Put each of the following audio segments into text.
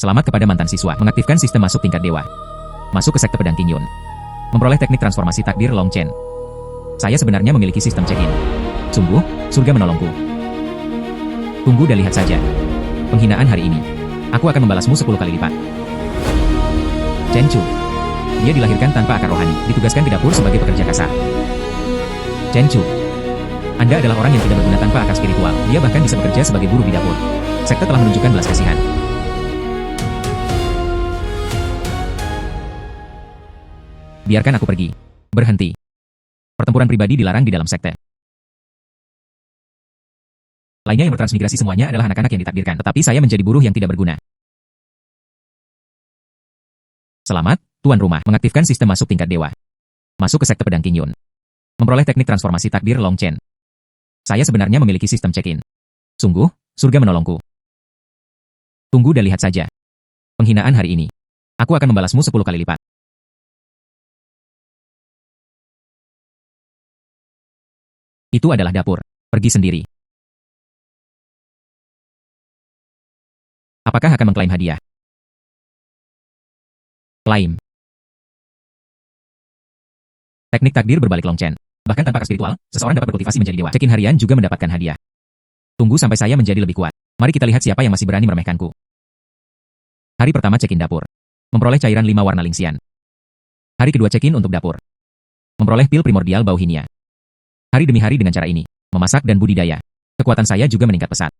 Selamat kepada mantan siswa, mengaktifkan sistem masuk tingkat dewa. Masuk ke sekte pedang Qingyun. Memperoleh teknik transformasi takdir Long Chen. Saya sebenarnya memiliki sistem check-in. Sungguh, surga menolongku. Tunggu dan lihat saja. Penghinaan hari ini. Aku akan membalasmu 10 kali lipat. Chen Chu. Dia dilahirkan tanpa akar rohani, ditugaskan ke dapur sebagai pekerja kasar. Chen Chu. Anda adalah orang yang tidak berguna tanpa akar spiritual. Dia bahkan bisa bekerja sebagai buruh di dapur. Sekte telah menunjukkan belas kasihan. Biarkan aku pergi. Berhenti. Pertempuran pribadi dilarang di dalam sekte. Lainnya yang bertransmigrasi semuanya adalah anak-anak yang ditakdirkan, tetapi saya menjadi buruh yang tidak berguna. Selamat, tuan rumah, mengaktifkan sistem masuk tingkat dewa. Masuk ke sekte pedang Qingyun. Memperoleh teknik transformasi takdir Long Chen. Saya sebenarnya memiliki sistem check-in. Sungguh, surga menolongku. Tunggu dan lihat saja. Penghinaan hari ini. Aku akan membalasmu 10 kali lipat. Itu adalah dapur. Pergi sendiri. Apakah akan mengklaim hadiah? Klaim. Teknik takdir berbalik Long Chen. Bahkan tanpa akar spiritual, seseorang dapat berkultivasi menjadi dewa. Check-in harian juga mendapatkan hadiah. Tunggu sampai saya menjadi lebih kuat. Mari kita lihat siapa yang masih berani meremehkanku. Hari pertama check-in dapur. Memperoleh cairan 5 warna lingxian. Hari kedua check-in untuk dapur. Memperoleh pil primordial bauhinia. Hari demi hari dengan cara ini, memasak dan budidaya. Kekuatan saya juga meningkat pesat.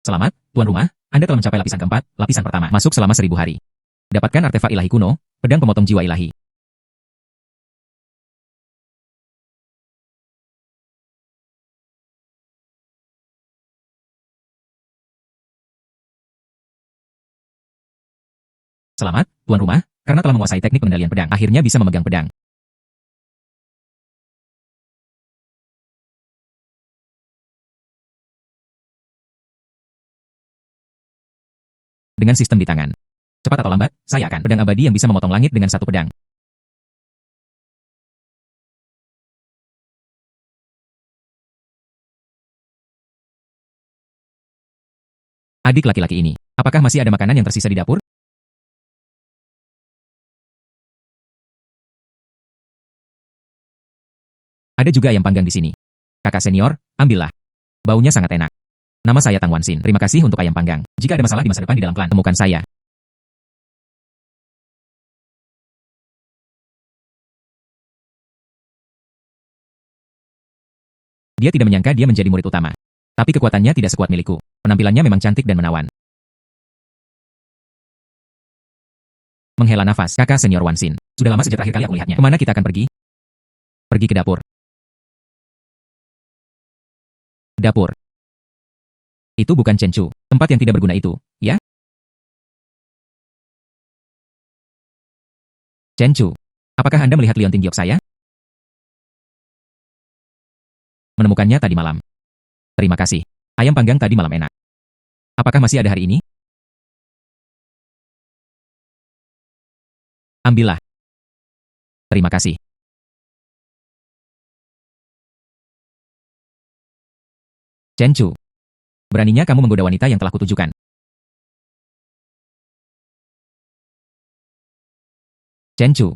Selamat, tuan rumah, Anda telah mencapai lapisan keempat, lapisan pertama. Masuk selama 1000 hari. Dapatkan artefak ilahi kuno, pedang pemotong jiwa ilahi. Selamat, tuan rumah, karena telah menguasai teknik pengendalian pedang, akhirnya bisa memegang pedang. Dengan sistem di tangan. Cepat atau lambat, saya akan pedang abadi yang bisa memotong langit dengan satu pedang. Adik laki-laki ini, apakah masih ada makanan yang tersisa di dapur? Ada juga ayam panggang di sini. Kakak senior, ambillah. Baunya sangat enak. Nama saya Tang Wanxin. Terima kasih untuk ayam panggang. Jika ada masalah di masa depan di dalam klan, temukan saya. Dia tidak menyangka dia menjadi murid utama. Tapi kekuatannya tidak sekuat milikku. Penampilannya memang cantik dan menawan. Menghela nafas, kakak senior Wanxin. Sudah lama sejak terakhir kali aku melihatnya. Kemana kita akan pergi? Pergi ke dapur. Dapur. Itu bukan Chen Chu, tempat yang tidak berguna itu, ya? Chen Chu, apakah Anda melihat liontin giok saya? Menemukannya tadi malam. Terima kasih. Ayam panggang tadi malam enak. Apakah masih ada hari ini? Ambillah. Terima kasih. Chen Chu. Beraninya kamu menggoda wanita yang telah kutujukan. Chen Chu.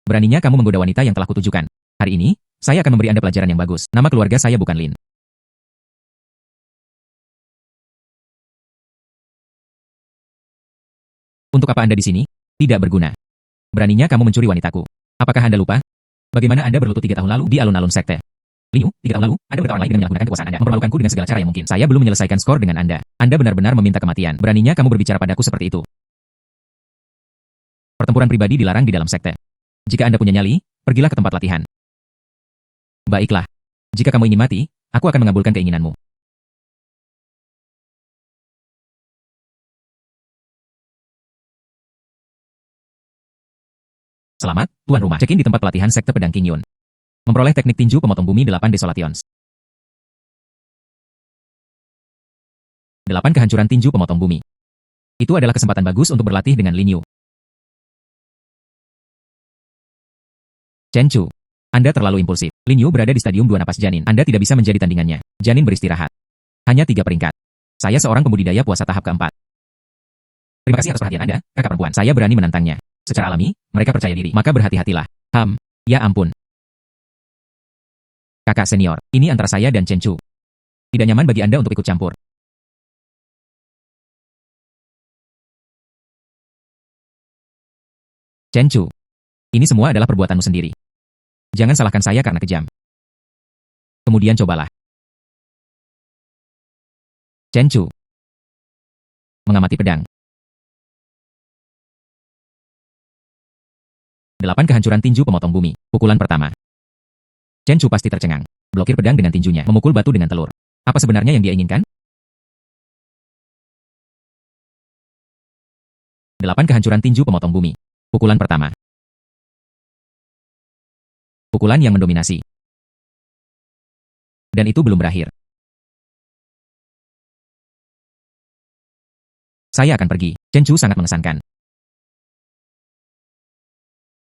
Beraninya kamu menggoda wanita yang telah kutujukan. Hari ini, saya akan memberi Anda pelajaran yang bagus. Nama keluarga saya bukan Lin. Untuk apa Anda di sini? Tidak berguna. Beraninya kamu mencuri wanitaku. Apakah Anda lupa? Bagaimana Anda berlutut 3 tahun lalu di alun-alun sekte? Liu, 3 tahun lalu, Anda bertahan lain dengan menyalahgunakan kekuasaan Anda, mempermalukanku dengan segala cara yang mungkin. Saya belum menyelesaikan skor dengan Anda. Anda benar-benar meminta kematian. Beraninya kamu berbicara padaku seperti itu. Pertempuran pribadi dilarang di dalam sekte. Jika Anda punya nyali, pergilah ke tempat latihan. Baiklah. Jika kamu ingin mati, aku akan mengabulkan keinginanmu. Selamat, tuan rumah. Check-in di tempat pelatihan sekte pedang Qingyun. Memperoleh teknik tinju pemotong bumi 8 Desolations. 8 kehancuran tinju pemotong bumi. Itu adalah kesempatan bagus untuk berlatih dengan Lin Yu. Chen Chu, Anda terlalu impulsif. Lin Yu berada di stadium 2 napas janin. Anda tidak bisa menjadi tandingannya. Janin beristirahat. Hanya 3 peringkat. Saya seorang pembudidaya puasa tahap keempat. Terima kasih atas perhatian Anda, kakak perempuan. Saya berani menantangnya. Secara alami, mereka percaya diri. Maka berhati-hatilah. Ya ampun. Kakak senior, ini antara saya dan Chen Chu. Tidak nyaman bagi Anda untuk ikut campur. Chen Chu, ini semua adalah perbuatanmu sendiri. Jangan salahkan saya karena kejam. Kemudian cobalah. Chen Chu mengamati pedang. 8 kehancuran tinju pemotong bumi. Pukulan pertama. Chen Chu pasti tercengang. Blokir pedang dengan tinjunya, memukul batu dengan telur. Apa sebenarnya yang dia inginkan? 8 kehancuran tinju pemotong bumi. Pukulan pertama. Pukulan yang mendominasi. Dan itu belum berakhir. Saya akan pergi. Chen Chu sangat mengesankan.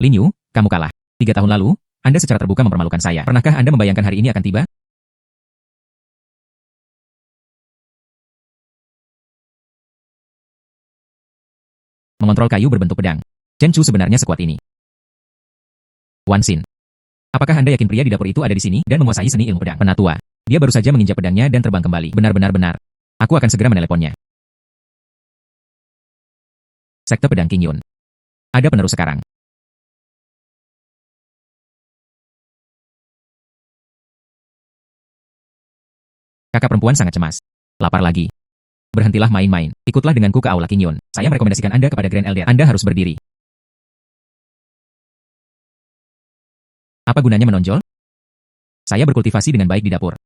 Lin Yu, kamu kalah. 3 tahun lalu, Anda secara terbuka mempermalukan saya. Pernahkah Anda membayangkan hari ini akan tiba? Mengontrol kayu berbentuk pedang. Chen Chu sebenarnya sekuat ini. Wan Xin. Apakah Anda yakin pria di dapur itu ada di sini dan menguasai seni ilmu pedang? Penatua. Dia baru saja menginjak pedangnya dan terbang kembali. Benar. Aku akan segera meneleponnya. Sekte Pedang King Yun. Ada penerus sekarang. Kakak perempuan sangat cemas. Lapar lagi. Berhentilah main-main. Ikutlah denganku ke aula King Yun. Saya merekomendasikan Anda kepada Grand Elder. Anda harus berdiri. Apa gunanya menonjol? Saya berkultivasi dengan baik di dapur.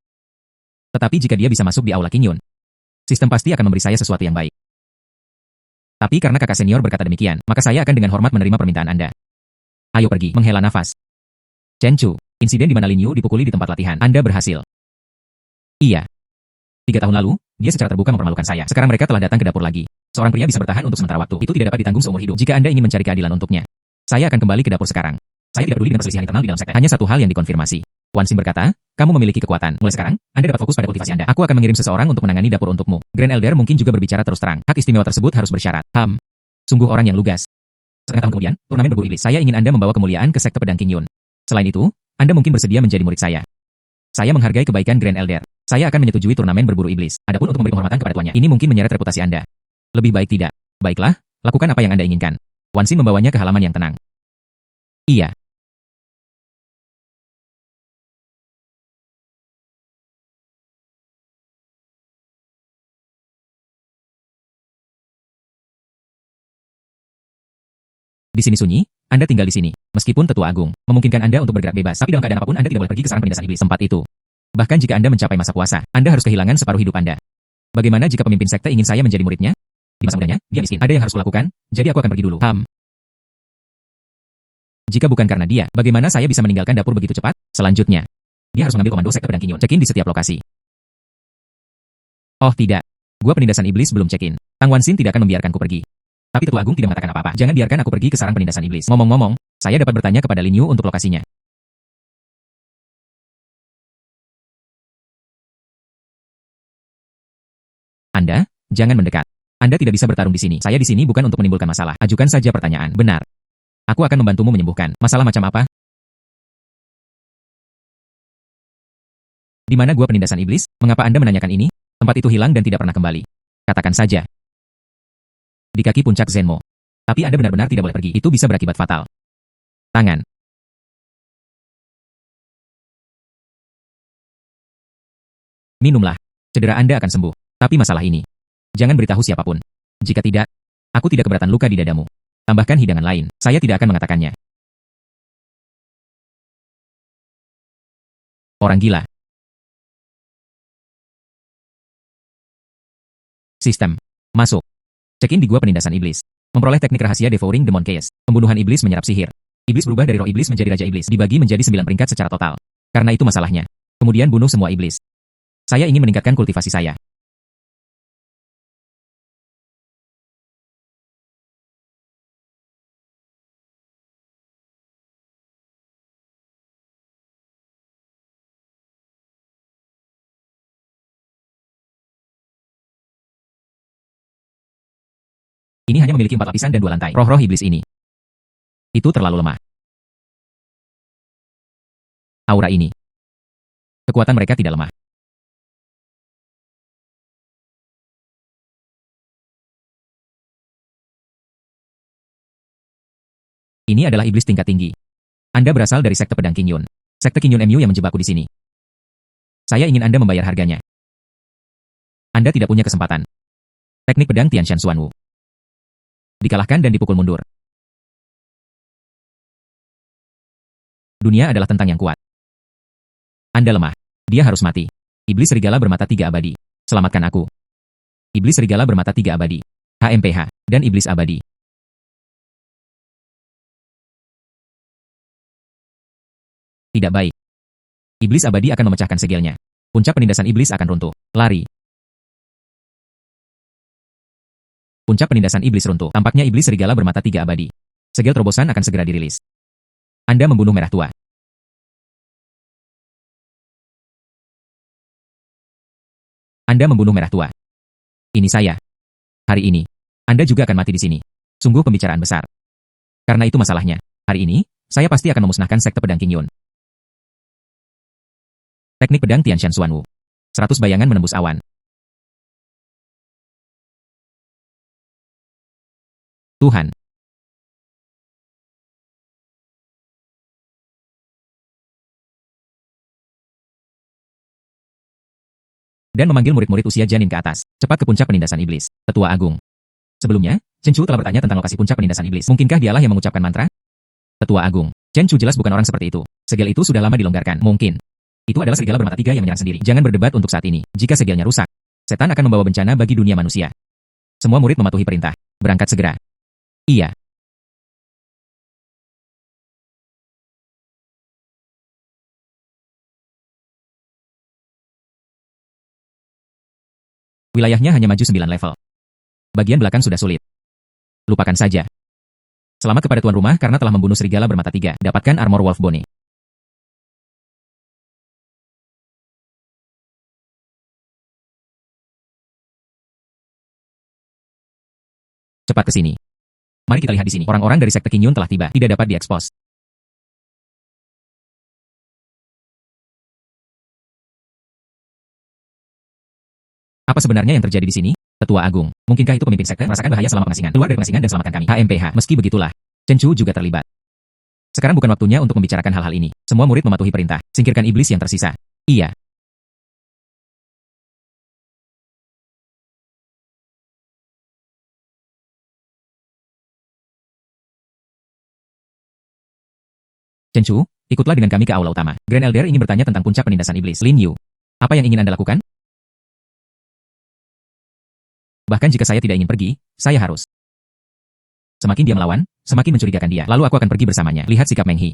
Tetapi jika dia bisa masuk di aula King Yun, sistem pasti akan memberi saya sesuatu yang baik. Tapi karena kakak senior berkata demikian, maka saya akan dengan hormat menerima permintaan Anda. Ayo pergi, menghela nafas. Chen Chu, insiden di mana Lin Yu dipukuli di tempat latihan. Anda berhasil. Iya. 3 tahun lalu, dia secara terbuka mempermalukan saya. Sekarang mereka telah datang ke dapur lagi. Seorang pria bisa bertahan untuk sementara waktu. Itu tidak dapat ditanggung seumur hidup. Jika Anda ingin mencari keadilan untuknya, saya akan kembali ke dapur sekarang. Saya tidak peduli dengan perselisihan internal di dalam sekte. Hanya satu hal yang dikonfirmasi. Wan Xin berkata, kamu memiliki kekuatan. Mulai sekarang, Anda dapat fokus pada kultivasi Anda. Aku akan mengirim seseorang untuk menangani dapur untukmu. Grand Elder mungkin juga berbicara terus terang. Hak istimewa tersebut harus bersyarat. Sungguh orang yang lugas. Setengah tahun kemudian, turnamen berburu iblis. Saya ingin Anda membawa kemuliaan ke sekte pedang King Yun. Selain itu, Anda mungkin bersedia menjadi murid saya. Saya menghargai kebaikan Grand Elder. Saya akan menyetujui turnamen berburu iblis. Adapun untuk memberi penghormatan kepada tuannya, ini mungkin menyeret reputasi Anda. Lebih baik tidak. Baiklah, lakukan apa yang Anda inginkan. Wan Xin membawanya ke halaman yang tenang. Iya. Di sini sunyi, Anda tinggal di sini. Meskipun tetua agung, memungkinkan Anda untuk bergerak bebas, tapi dalam keadaan apapun Anda tidak boleh pergi ke sarang penindasan iblis. Tempat itu. Bahkan jika Anda mencapai masa puasa, Anda harus kehilangan separuh hidup Anda. Bagaimana jika pemimpin sekte ingin saya menjadi muridnya? Di masa mudanya, dia miskin. Ada yang harus kulakukan, jadi aku akan pergi dulu. Jika bukan karena dia, bagaimana saya bisa meninggalkan dapur begitu cepat? Selanjutnya, dia harus mengambil komando sekte pedang King Yun. Check-in di setiap lokasi. Oh tidak. Gua penindasan iblis belum check-in. Tang Wan Xin tidak akan membiarkanku pergi. Tapi Tetua Agung tidak mengatakan apa-apa. Jangan biarkan aku pergi ke sarang penindasan iblis. Ngomong-ngomong, saya dapat bertanya kepada Lin Yu untuk lokasinya. Anda, jangan mendekat. Anda tidak bisa bertarung di sini. Saya di sini bukan untuk menimbulkan masalah. Ajukan saja pertanyaan. Benar. Aku akan membantumu menyembuhkan. Masalah macam apa? Di mana gua penindasan iblis? Mengapa Anda menanyakan ini? Tempat itu hilang dan tidak pernah kembali. Katakan saja. Di kaki puncak Zenmo. Tapi Anda benar-benar tidak boleh pergi. Itu bisa berakibat fatal. Tangan. Minumlah. Cedera Anda akan sembuh. Tapi masalah ini, jangan beritahu siapapun. Jika tidak, aku tidak keberatan luka di dadamu. Tambahkan hidangan lain. Saya tidak akan mengatakannya. Orang gila. Sistem. Masuk. Check-in di gua penindasan iblis. Memperoleh teknik rahasia Devouring Demon Case. Pembunuhan iblis menyerap sihir. Iblis berubah dari roh iblis menjadi raja iblis. Dibagi menjadi 9 peringkat secara total. Karena itu masalahnya. Kemudian bunuh semua iblis. Saya ingin meningkatkan kultivasi saya. Ini hanya memiliki 4 lapisan dan 2 lantai. Roh-roh iblis ini. Itu terlalu lemah. Aura ini. Kekuatan mereka tidak lemah. Ini adalah iblis tingkat tinggi. Anda berasal dari sekte pedang Qingyun. Sekte Qingyun MU yang menjebakku di sini. Saya ingin Anda membayar harganya. Anda tidak punya kesempatan. Teknik pedang Tianshan Xuanwu. Dikalahkan dan dipukul mundur. Dunia adalah tentang yang kuat. Anda lemah. Dia harus mati. Iblis serigala bermata 3 abadi. Selamatkan aku. Iblis serigala bermata 3 abadi. HMPH. Dan iblis abadi. Tidak baik. Iblis abadi akan memecahkan segelnya. Puncak penindasan iblis akan runtuh. Lari. Puncak penindasan iblis runtuh. Tampaknya iblis serigala bermata 3 abadi. Segel terobosan akan segera dirilis. Anda membunuh merah tua. Anda membunuh merah tua. Ini saya. Hari ini, Anda juga akan mati di sini. Sungguh pembicaraan besar. Karena itu masalahnya. Hari ini, saya pasti akan memusnahkan sekte pedang Qingyun. Teknik pedang Tianshan Xuanwu. 100 bayangan menembus awan. Tuhan. Dan memanggil murid-murid usia janin ke atas. Cepat ke puncak penindasan iblis. Tetua Agung. Sebelumnya, Chen Chu telah bertanya tentang lokasi puncak penindasan iblis. Mungkinkah dialah yang mengucapkan mantra? Tetua Agung. Chen Chu jelas bukan orang seperti itu. Segel itu sudah lama dilonggarkan. Mungkin. Itu adalah serigala bermata 3 yang menyerang sendiri. Jangan berdebat untuk saat ini. Jika segelnya rusak, setan akan membawa bencana bagi dunia manusia. Semua murid mematuhi perintah. Berangkat segera. Iya. Wilayahnya hanya maju 9 level. Bagian belakang sudah sulit. Lupakan saja. Selamat kepada tuan rumah karena telah membunuh serigala bermata 3. Dapatkan armor wolf bone. Cepat ke sini. Mari kita lihat di sini. Orang-orang dari sekte Qingyun telah tiba. Tidak dapat diekspos. Apa sebenarnya yang terjadi di sini? Tetua Agung. Mungkinkah itu pemimpin sekte merasakan bahaya selama pengasingan? Keluar dari pengasingan dan selamatkan kami. HMPH. Meski begitulah, Chen Chu juga terlibat. Sekarang bukan waktunya untuk membicarakan hal-hal ini. Semua murid mematuhi perintah. Singkirkan iblis yang tersisa. Iya. Chen Chu, ikutlah dengan kami ke aula utama. Grand Elder ingin bertanya tentang puncak penindasan iblis. Lin Yu. Apa yang ingin Anda lakukan? Bahkan jika saya tidak ingin pergi, saya harus. Semakin dia melawan, semakin mencurigakan dia. Lalu aku akan pergi bersamanya. Lihat sikap Meng He.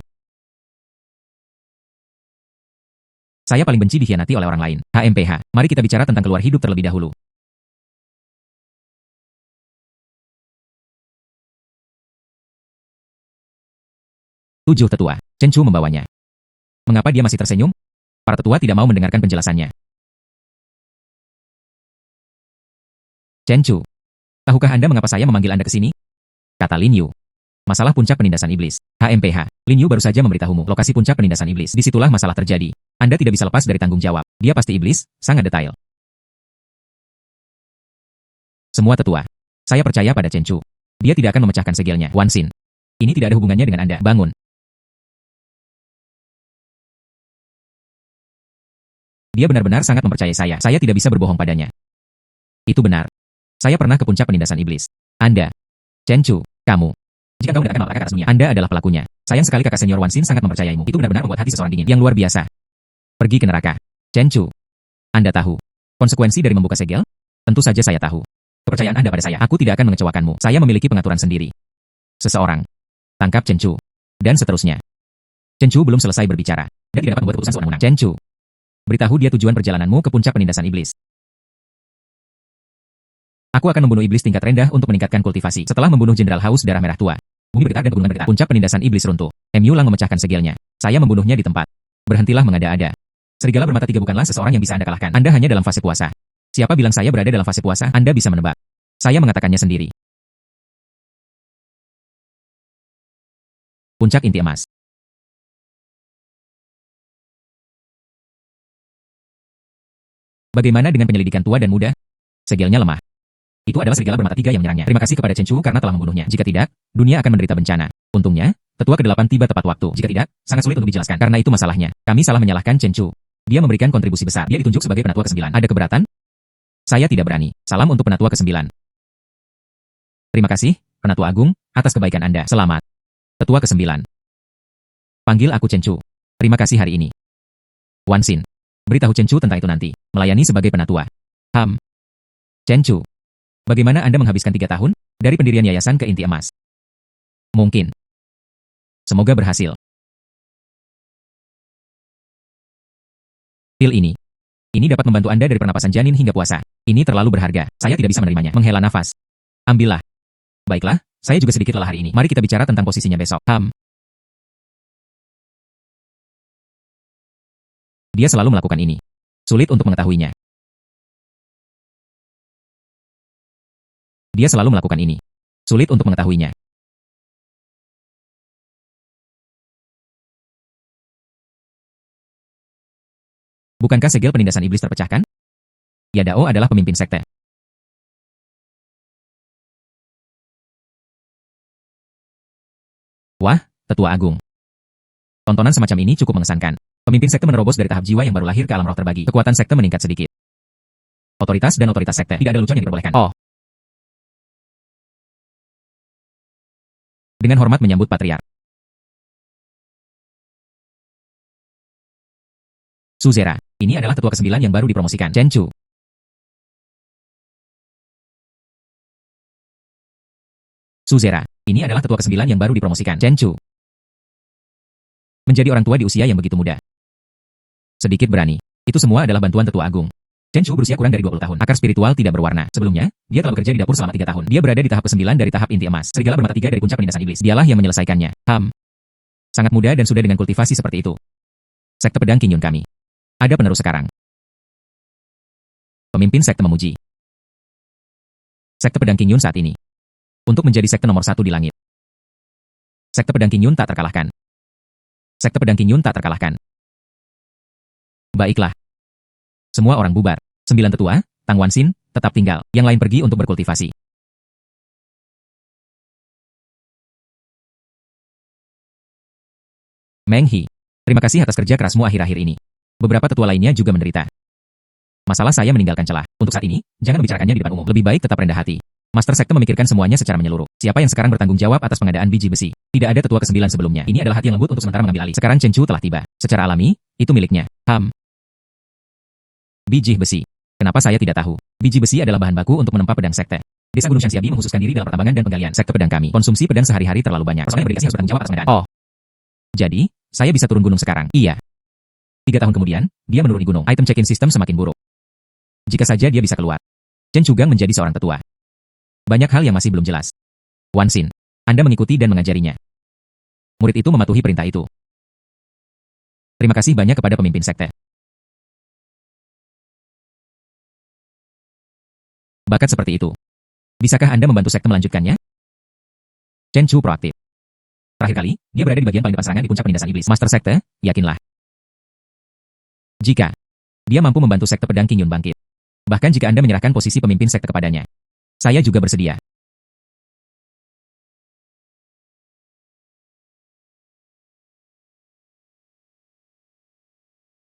Saya paling benci dikhianati oleh orang lain. HMPH. Mari kita bicara tentang keluar hidup terlebih dahulu. Tujuh tetua. Chen Chu membawanya. Mengapa dia masih tersenyum? Para tetua tidak mau mendengarkan penjelasannya. Chen Chu. Tahukah Anda mengapa saya memanggil Anda ke sini? Kata Lin Yu. Masalah puncak penindasan iblis. HMPH. Lin Yu baru saja memberitahumu lokasi puncak penindasan iblis. Disitulah masalah terjadi. Anda tidak bisa lepas dari tanggung jawab. Dia pasti iblis, sangat detail. Semua tetua. Saya percaya pada Chen Chu. Dia tidak akan memecahkan segelnya. Wan Xin. Ini tidak ada hubungannya dengan Anda. Bangun. Dia benar-benar sangat mempercayai saya. Saya tidak bisa berbohong padanya. Itu benar. Saya pernah ke puncak penindasan iblis. Anda. Chen Chu, kamu. Jika kau tidak akan melakukan atas dunia, Anda adalah pelakunya. Sayang sekali kakak senior Wan Xin sangat mempercayaimu. Itu benar-benar membuat hati seseorang dingin. Yang luar biasa. Pergi ke neraka. Chen Chu. Anda tahu konsekuensi dari membuka segel? Tentu saja saya tahu. Kepercayaan Anda pada saya. Aku tidak akan mengecewakanmu. Saya memiliki pengaturan sendiri. Seseorang. Tangkap Chen Chu. Dan seterusnya. Chen Chu belum selesai berbicara. Dia tidak dapat membuat keputusan sewenang-wenang. Chen Chu. Beritahu dia tujuan perjalananmu ke puncak penindasan iblis. Aku akan membunuh iblis tingkat rendah untuk meningkatkan kultivasi. Setelah membunuh Jenderal Haus Darah Merah Tua, bumi bergetar dan pegunungan bergetar. Puncak penindasan iblis runtuh. MU Lang memecahkan segelnya. Saya membunuhnya di tempat. Berhentilah mengada-ada. Serigala bermata 3 bukanlah seseorang yang bisa Anda kalahkan. Anda hanya dalam fase puasa. Siapa bilang saya berada dalam fase puasa? Anda bisa menebak. Saya mengatakannya sendiri. Puncak inti emas. Bagaimana dengan penyelidikan tua dan muda? Segelnya lemah. Itu adalah serigala bermata tiga yang menyerangnya. Terima kasih kepada Chen Chu karena telah membunuhnya. Jika tidak, dunia akan menderita bencana. Untungnya, tetua ke-8 tiba tepat waktu. Jika tidak, sangat sulit untuk dijelaskan. Karena itu masalahnya. Kami salah menyalahkan Chen Chu. Dia memberikan kontribusi besar. Dia ditunjuk sebagai penatua ke-9. Ada keberatan? Saya tidak berani. Salam untuk penatua ke-9. Terima kasih, Penatua Agung, atas kebaikan Anda. Selamat. Tetua ke-9. Panggil aku Chen Chu. Terima kasih hari ini. Wan Xin. Beritahu Chen Chu tentang itu nanti. Melayani sebagai penatua. Chen Chu. Bagaimana Anda menghabiskan 3 tahun dari pendirian yayasan ke inti emas? Mungkin. Semoga berhasil. Pil ini. Ini dapat membantu Anda dari pernapasan janin hingga puasa. Ini terlalu berharga. Saya tidak bisa menerimanya. Menghela nafas. Ambillah. Baiklah, saya juga sedikit lelah hari ini. Mari kita bicara tentang posisinya besok. Dia selalu melakukan ini. Sulit untuk mengetahuinya. Dia selalu melakukan ini. Sulit untuk mengetahuinya. Bukankah segel penindasan iblis terpecahkan? Yadao adalah pemimpin sekte. Wah, Tetua Agung. Tontonan semacam ini cukup mengesankan. Pemimpin sekte menerobos dari tahap jiwa yang baru lahir ke alam roh terbagi. Kekuatan sekte meningkat sedikit. Otoritas dan otoritas sekte. Tidak ada lelucon yang diperbolehkan. Oh. Dengan hormat menyambut Patriark. Suzera. Ini adalah tetua ke-9 yang baru dipromosikan. Chen Chu. Suzera. Ini adalah tetua ke-9 yang baru dipromosikan. Chen Chu. Menjadi orang tua di usia yang begitu muda. Sedikit berani. Itu semua adalah bantuan Tetua Agung. Chen Chu berusia kurang dari 20 tahun. Akar spiritual tidak berwarna. Sebelumnya, dia telah bekerja di dapur selama 3 tahun. Dia berada di tahap ke-9 dari tahap inti emas. Serigala bermata 3 dari puncak penindasan iblis. Dialah yang menyelesaikannya. Sangat muda dan sudah dengan kultivasi seperti itu. Sekte pedang Qingyun kami. Ada penerus sekarang. Pemimpin sekte memuji. Sekte pedang Qingyun saat ini. Untuk menjadi sekte nomor 1 di langit. Sekte pedang Qingyun tak terkalahkan. Sekte pedang Qingyun tak terkalahkan. Baiklah. Semua orang bubar. 9 tetua, Tang Wan Xin, tetap tinggal. Yang lain pergi untuk berkultivasi. Meng He. Terima kasih atas kerja kerasmu akhir-akhir ini. Beberapa tetua lainnya juga menderita. Masalah saya meninggalkan celah. Untuk saat ini, jangan membicarakannya di depan umum. Lebih baik tetap rendah hati. Master Sekte memikirkan semuanya secara menyeluruh. Siapa yang sekarang bertanggung jawab atas pengadaan biji besi? Tidak ada tetua ke-9 sebelumnya. Ini adalah hati yang lembut untuk sementara mengambil alih. Sekarang Chen Chu telah tiba. Secara alami, itu miliknya. Biji besi. Kenapa saya tidak tahu? Biji besi adalah bahan baku untuk menempa pedang sekte. Desa Gunung Shanxiabi menghususkan diri dalam pertambangan dan penggalian. Sekte pedang kami. Konsumsi pedang sehari-hari terlalu banyak. Personel yang berdikasi harus bertanggung jawab atas pengadaan. Oh. Jadi, saya bisa turun gunung sekarang? Iya. 3 tahun kemudian, dia menuruni gunung. Item check-in sistem semakin buruk. Jika saja dia bisa keluar. Chen Chugang menjadi seorang tetua. Banyak hal yang masih belum jelas. Wan Xin. Anda mengikuti dan mengajarinya. Murid itu mematuhi perintah itu. Terima kasih banyak kepada pemimpin sekte. Bakat seperti itu. Bisakah Anda membantu sekte melanjutkannya? Chen Chu proaktif. Terakhir kali, dia berada di bagian paling depan serangan di puncak penindasan iblis. Master sekte, yakinlah. Jika dia mampu membantu sekte pedang Qingyun bangkit. Bahkan jika Anda menyerahkan posisi pemimpin sekte kepadanya. Saya juga bersedia.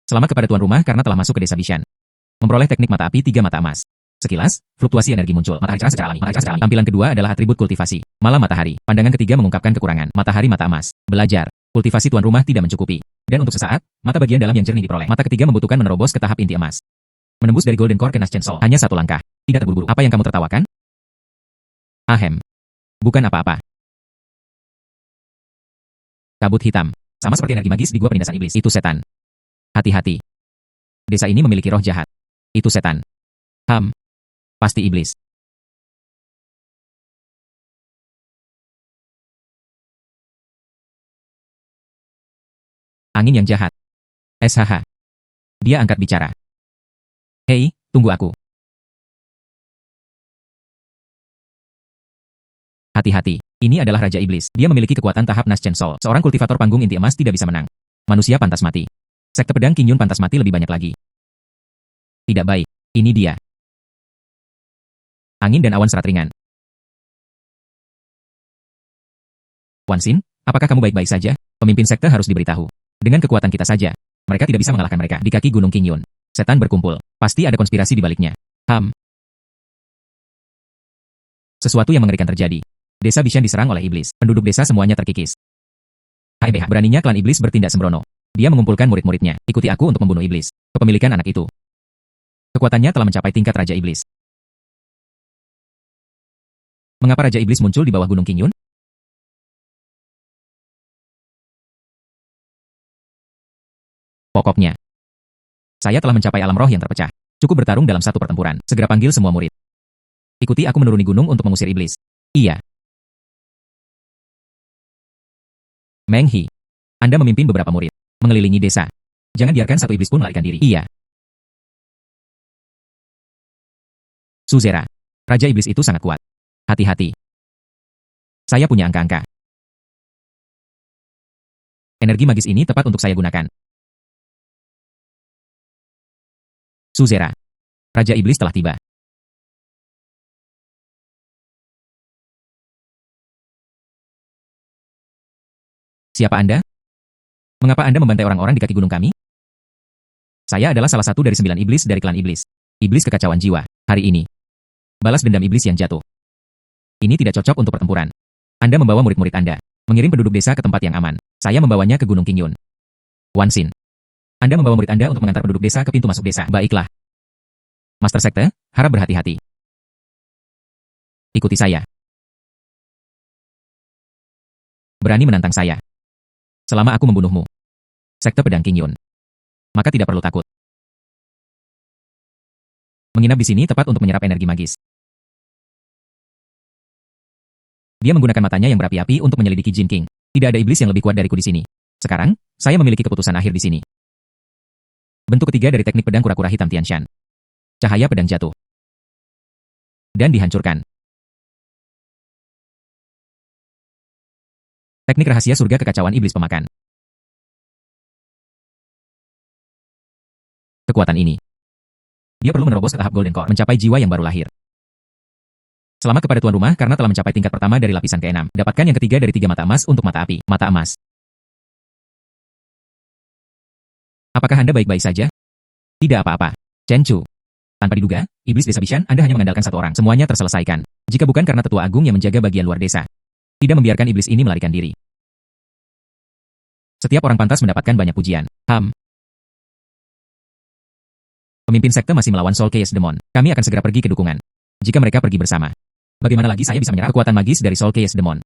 Selamat kepada tuan rumah karena telah masuk ke desa Bishan. Memperoleh teknik mata api 3 mata emas. Sekilas, fluktuasi energi muncul. Matahari cerah secara alami. Tampilan kedua adalah atribut kultivasi. Malam matahari. Pandangan ketiga mengungkapkan kekurangan. Matahari mata emas. Belajar. Kultivasi tuan rumah tidak mencukupi. Dan untuk sesaat, mata bagian dalam yang jernih diperoleh. Mata ketiga membutuhkan menerobos ke tahap inti emas. Menembus dari Golden Core ke Nash Soul. Hanya 1 langkah. Tidak terburu-buru. Apa yang kamu tertawakan? Ahem. Bukan apa-apa. Kabut hitam. Sama seperti energi magis di gua penindasan iblis. Itu setan. Hati-hati. Desa ini memiliki roh jahat. Itu setan. Pasti iblis. Angin yang jahat. SHH. Dia angkat bicara. Hei, tunggu aku. Hati-hati. Ini adalah Raja Iblis. Dia memiliki kekuatan tahap Nash Chainsaw. Seorang kultivator panggung inti emas tidak bisa menang. Manusia pantas mati. Sekte pedang Qing Yun pantas mati lebih banyak lagi. Tidak baik. Ini dia. Angin dan awan serat ringan. Wan Xin, apakah kamu baik-baik saja? Pemimpin sekte harus diberitahu. Dengan kekuatan kita saja, mereka tidak bisa mengalahkan mereka di kaki Gunung Qing Yun. Setan berkumpul. Pasti ada konspirasi di baliknya. Sesuatu yang mengerikan terjadi. Desa Bishan diserang oleh iblis. Penduduk desa semuanya terkikis. Hai BH, beraninya klan iblis bertindak sembrono. Dia mengumpulkan murid-muridnya. Ikuti aku untuk membunuh iblis. Kepemilikan anak itu. Kekuatannya telah mencapai tingkat Raja Iblis. Mengapa Raja Iblis muncul di bawah Gunung Qing Yun? Pokoknya, saya telah mencapai alam roh yang terpecah. Cukup bertarung dalam satu pertempuran. Segera panggil semua murid. Ikuti aku menuruni gunung untuk mengusir iblis. Iya. Meng He, Anda memimpin beberapa murid. Mengelilingi desa. Jangan biarkan satu iblis pun melarikan diri. Iya. Suzera. Raja iblis itu sangat kuat. Hati-hati. Saya punya angka-angka. Energi magis ini tepat untuk saya gunakan. Suzera. Raja Iblis telah tiba. Siapa Anda? Mengapa Anda membantai orang-orang di kaki gunung kami? Saya adalah salah satu dari 9 iblis dari klan iblis. Iblis kekacauan jiwa. Hari ini. Balas dendam iblis yang jatuh. Ini tidak cocok untuk pertempuran. Anda membawa murid-murid Anda. Mengirim penduduk desa ke tempat yang aman. Saya membawanya ke Gunung Qing Yun. Wan Xin. Anda membawa murid Anda untuk mengantar penduduk desa ke pintu masuk desa. Baiklah. Master Sekte, harap berhati-hati. Ikuti saya. Berani menantang saya. Selama aku membunuhmu. Sekte pedang Qing Yun. Maka tidak perlu takut. Menginap di sini tepat untuk menyerap energi magis. Dia menggunakan matanya yang berapi-api untuk menyelidiki Jin King. Tidak ada iblis yang lebih kuat dariku di sini. Sekarang, saya memiliki keputusan akhir di sini. Bentuk ketiga dari teknik pedang kura-kura hitam Tianshan. Cahaya pedang jatuh. Dan dihancurkan. Teknik rahasia surga kekacauan iblis pemakan. Kekuatan ini. Dia perlu menerobos ke tahap Golden Core, mencapai jiwa yang baru lahir. Selamat kepada tuan rumah karena telah mencapai tingkat pertama dari lapisan ke-6. Dapatkan yang ketiga dari 3 mata emas untuk mata api. Mata emas. Apakah Anda baik-baik saja? Tidak apa-apa. Chen Chu. Tanpa diduga, iblis desa Bishan, Anda hanya mengandalkan satu orang. Semuanya terselesaikan. Jika bukan karena tetua agung yang menjaga bagian luar desa. Tidak membiarkan iblis ini melarikan diri. Setiap orang pantas mendapatkan banyak pujian. Pemimpin sekte masih melawan Soul Chaos Demon. Kami akan segera pergi ke dukungan. Jika mereka pergi bersama. Bagaimana lagi saya bisa menyerap kekuatan magis dari Soul Chaos Demon?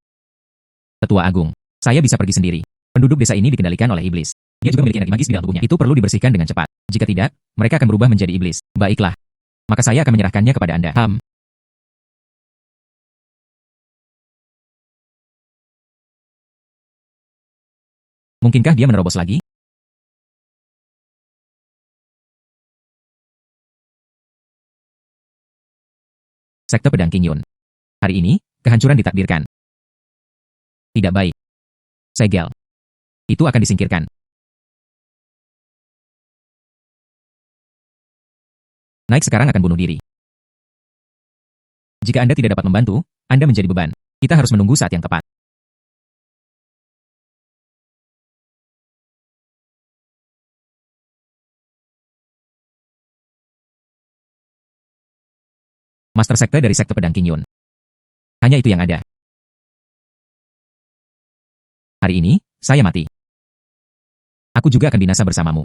Tetua agung. Saya bisa pergi sendiri. Penduduk desa ini dikendalikan oleh iblis. Dia juga memiliki energi magis di dalam tubuhnya. Itu perlu dibersihkan dengan cepat. Jika tidak, mereka akan berubah menjadi iblis. Baiklah. Maka saya akan menyerahkannya kepada Anda. Mungkinkah dia menerobos lagi? Sekte pedang Qing Yun. Hari ini, kehancuran ditakdirkan. Tidak baik. Segel. Itu akan disingkirkan. Naik sekarang akan bunuh diri. Jika Anda tidak dapat membantu, Anda menjadi beban. Kita harus menunggu saat yang tepat. Master Sekte dari Sekte Pedang Qing Yun. Hanya itu yang ada. Hari ini, saya mati. Aku juga akan binasa bersamamu.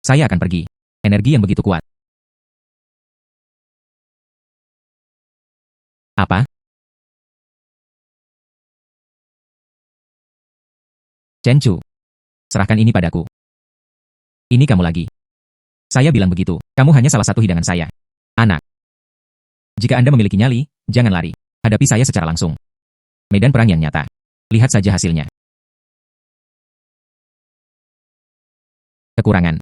Saya akan pergi. Energi yang begitu kuat. Apa? Chen Chu. Serahkan ini padaku. Ini kamu lagi. Saya bilang begitu. Kamu hanya salah satu hidangan saya. Anak. Jika Anda memiliki nyali, jangan lari. Hadapi saya secara langsung. Medan perang yang nyata. Lihat saja hasilnya. Kekurangan.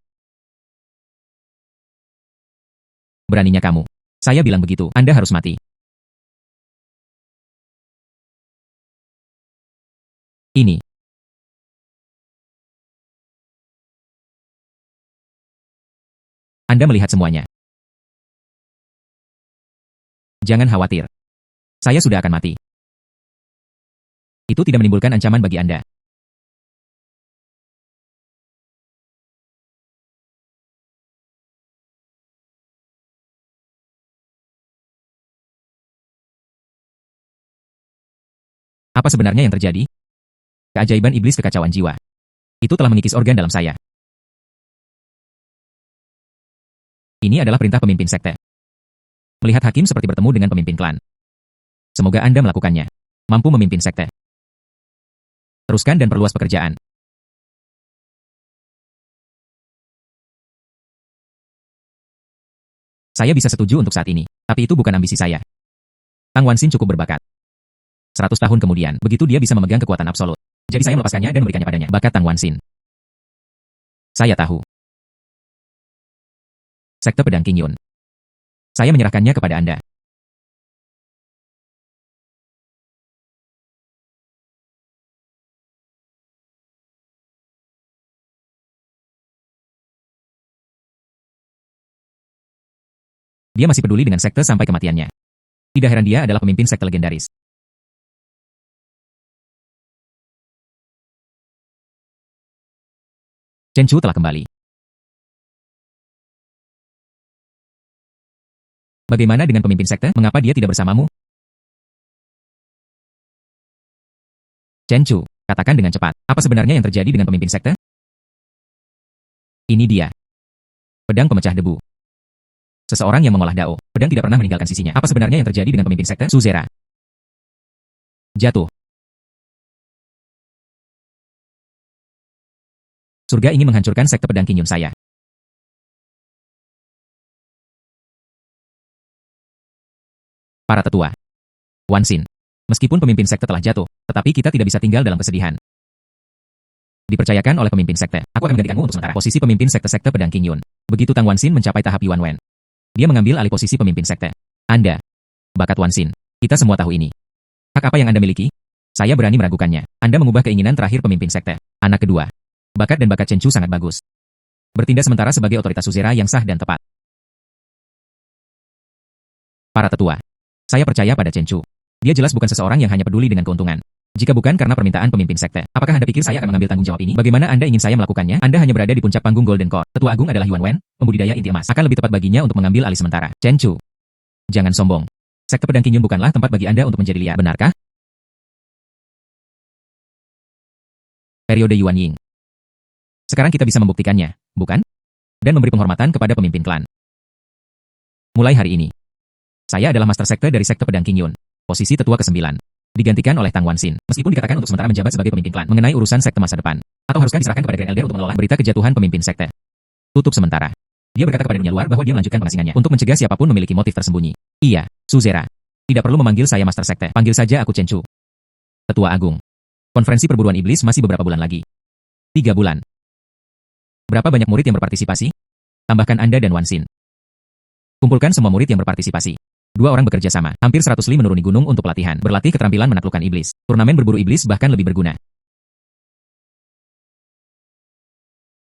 Beraninya kamu. Saya bilang begitu, Anda harus mati. Ini. Anda melihat semuanya. Jangan khawatir. Saya sudah akan mati. Itu tidak menimbulkan ancaman bagi Anda. Apa sebenarnya yang terjadi? Keajaiban iblis kekacauan jiwa. Itu telah mengikis organ dalam saya. Ini adalah perintah pemimpin sekte. Melihat hakim seperti bertemu dengan pemimpin klan. Semoga Anda melakukannya. Mampu memimpin sekte. Teruskan dan perluas pekerjaan. Saya bisa setuju untuk saat ini, tapi itu bukan ambisi saya. Tang Wanxin cukup berbakat. 100 tahun kemudian, begitu dia bisa memegang kekuatan absolut. Jadi saya melepaskannya dan memberikannya padanya. Bakat Tang Wanxin. Saya tahu. Sekte Pedang King Yun. Saya menyerahkannya kepada Anda. Dia masih peduli dengan sekte sampai kematiannya. Tidak heran dia adalah pemimpin sekte legendaris. Chen Chu telah kembali. Bagaimana dengan pemimpin sekte? Mengapa dia tidak bersamamu? Chen Chu, katakan dengan cepat. Apa sebenarnya yang terjadi dengan pemimpin sekte? Ini dia. Pedang pemecah debu. Seseorang yang mengolah dao. Pedang tidak pernah meninggalkan sisinya. Apa sebenarnya yang terjadi dengan pemimpin sekte? Su Zera. Jatuh. Surga ingin menghancurkan sekte pedang King Yun saya. Para tetua. Wanxin. Meskipun pemimpin sekte telah jatuh, tetapi kita tidak bisa tinggal dalam kesedihan. Dipercayakan oleh pemimpin sekte. Aku akan menggantikanmu untuk sementara. Posisi pemimpin sekte pedang King Yun. Begitu Tang Wanxin mencapai tahap Yuan Wen. Dia mengambil alih posisi pemimpin sekte. Anda. Bakat Wanxin. Kita semua tahu ini. Hak apa yang Anda miliki? Saya berani meragukannya. Anda mengubah keinginan terakhir pemimpin sekte. Anak kedua. Bakat dan bakat Chen Chu sangat bagus. Bertindak sementara sebagai otoritas Su Zera yang sah dan tepat. Para tetua. Saya percaya pada Chen Chu. Dia jelas bukan seseorang yang hanya peduli dengan keuntungan. Jika bukan karena permintaan pemimpin sekte, apakah Anda pikir saya akan mengambil tanggung jawab ini? Bagaimana Anda ingin saya melakukannya? Anda hanya berada di puncak panggung Golden Core. Tetua Agung adalah Yuan Wen, pembudidaya inti emas. Akan lebih tepat baginya untuk mengambil alih sementara. Chen Chu. Jangan sombong. Sekte pedang King Yun bukanlah tempat bagi Anda untuk menjadi liar. Benarkah? Periode Yuan Ying. Sekarang kita bisa membuktikannya, bukan? Dan memberi penghormatan kepada pemimpin klan. Mulai hari ini, saya adalah master sekte dari sekte pedang King Yun. Posisi tetua ke-9. Digantikan oleh Tang Wanxin. Meskipun dikatakan untuk sementara menjabat sebagai pemimpin klan mengenai urusan sekte masa depan. Atau haruskah diserahkan kepada Grand Elder untuk mengelola berita kejatuhan pemimpin sekte? Tutup sementara. Dia berkata kepada dunia luar bahwa dia melanjutkan pengasingannya untuk mencegah siapapun memiliki motif tersembunyi. Iya, Su Zera. Tidak perlu memanggil saya master sekte. Panggil saja aku Chen Chu. Tetua Agung. Konferensi perburuan iblis masih beberapa bulan lagi. 3 bulan. Berapa banyak murid yang berpartisipasi? Tambahkan Anda dan Wanxin. Kumpulkan semua murid yang berpartisipasi. 2 orang bekerja sama. Hampir 100 li menuruni gunung untuk pelatihan. Berlatih keterampilan menaklukkan iblis. Turnamen berburu iblis bahkan lebih berguna.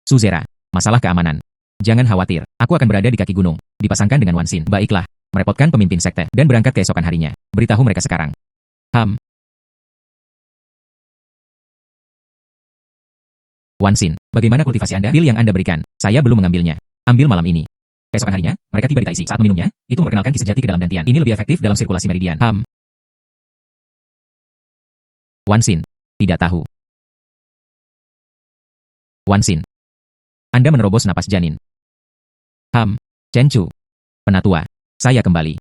Su Zera. Masalah keamanan. Jangan khawatir. Aku akan berada di kaki gunung. Dipasangkan dengan Wanxin. Baiklah. Merepotkan pemimpin sekte. Dan berangkat keesokan harinya. Beritahu mereka sekarang. Wanxin. Bagaimana kultivasi Anda? Pil yang Anda berikan. Saya belum mengambilnya. Ambil malam ini. Keesokan harinya, mereka tiba di Taisi. Saat meminumnya, itu memperkenalkan ki sejati ke dalam dantian. Ini lebih efektif dalam sirkulasi meridian. Wanxin. Tidak tahu. Wanxin. Anda menerobos napas janin. Chen Chu. Penatua. Saya kembali.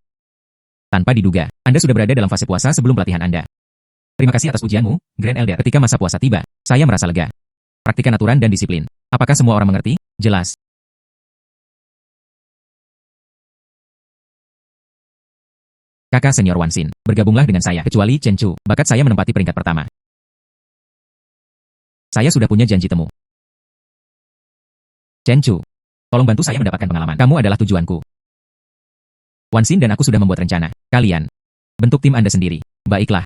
Tanpa diduga, Anda sudah berada dalam fase puasa sebelum pelatihan Anda. Terima kasih atas pujianmu, Grand Elder. Ketika masa puasa tiba, saya merasa lega. Praktikan aturan dan disiplin. Apakah semua orang mengerti? Jelas. Kakak senior Wanxin, bergabunglah dengan saya, kecuali Chen Chu. Bakat saya menempati peringkat pertama. Saya sudah punya janji temu. Chen Chu, tolong bantu saya mendapatkan pengalaman. Kamu adalah tujuanku. Wan Xin dan aku sudah membuat rencana. Kalian bentuk tim Anda sendiri. Baiklah.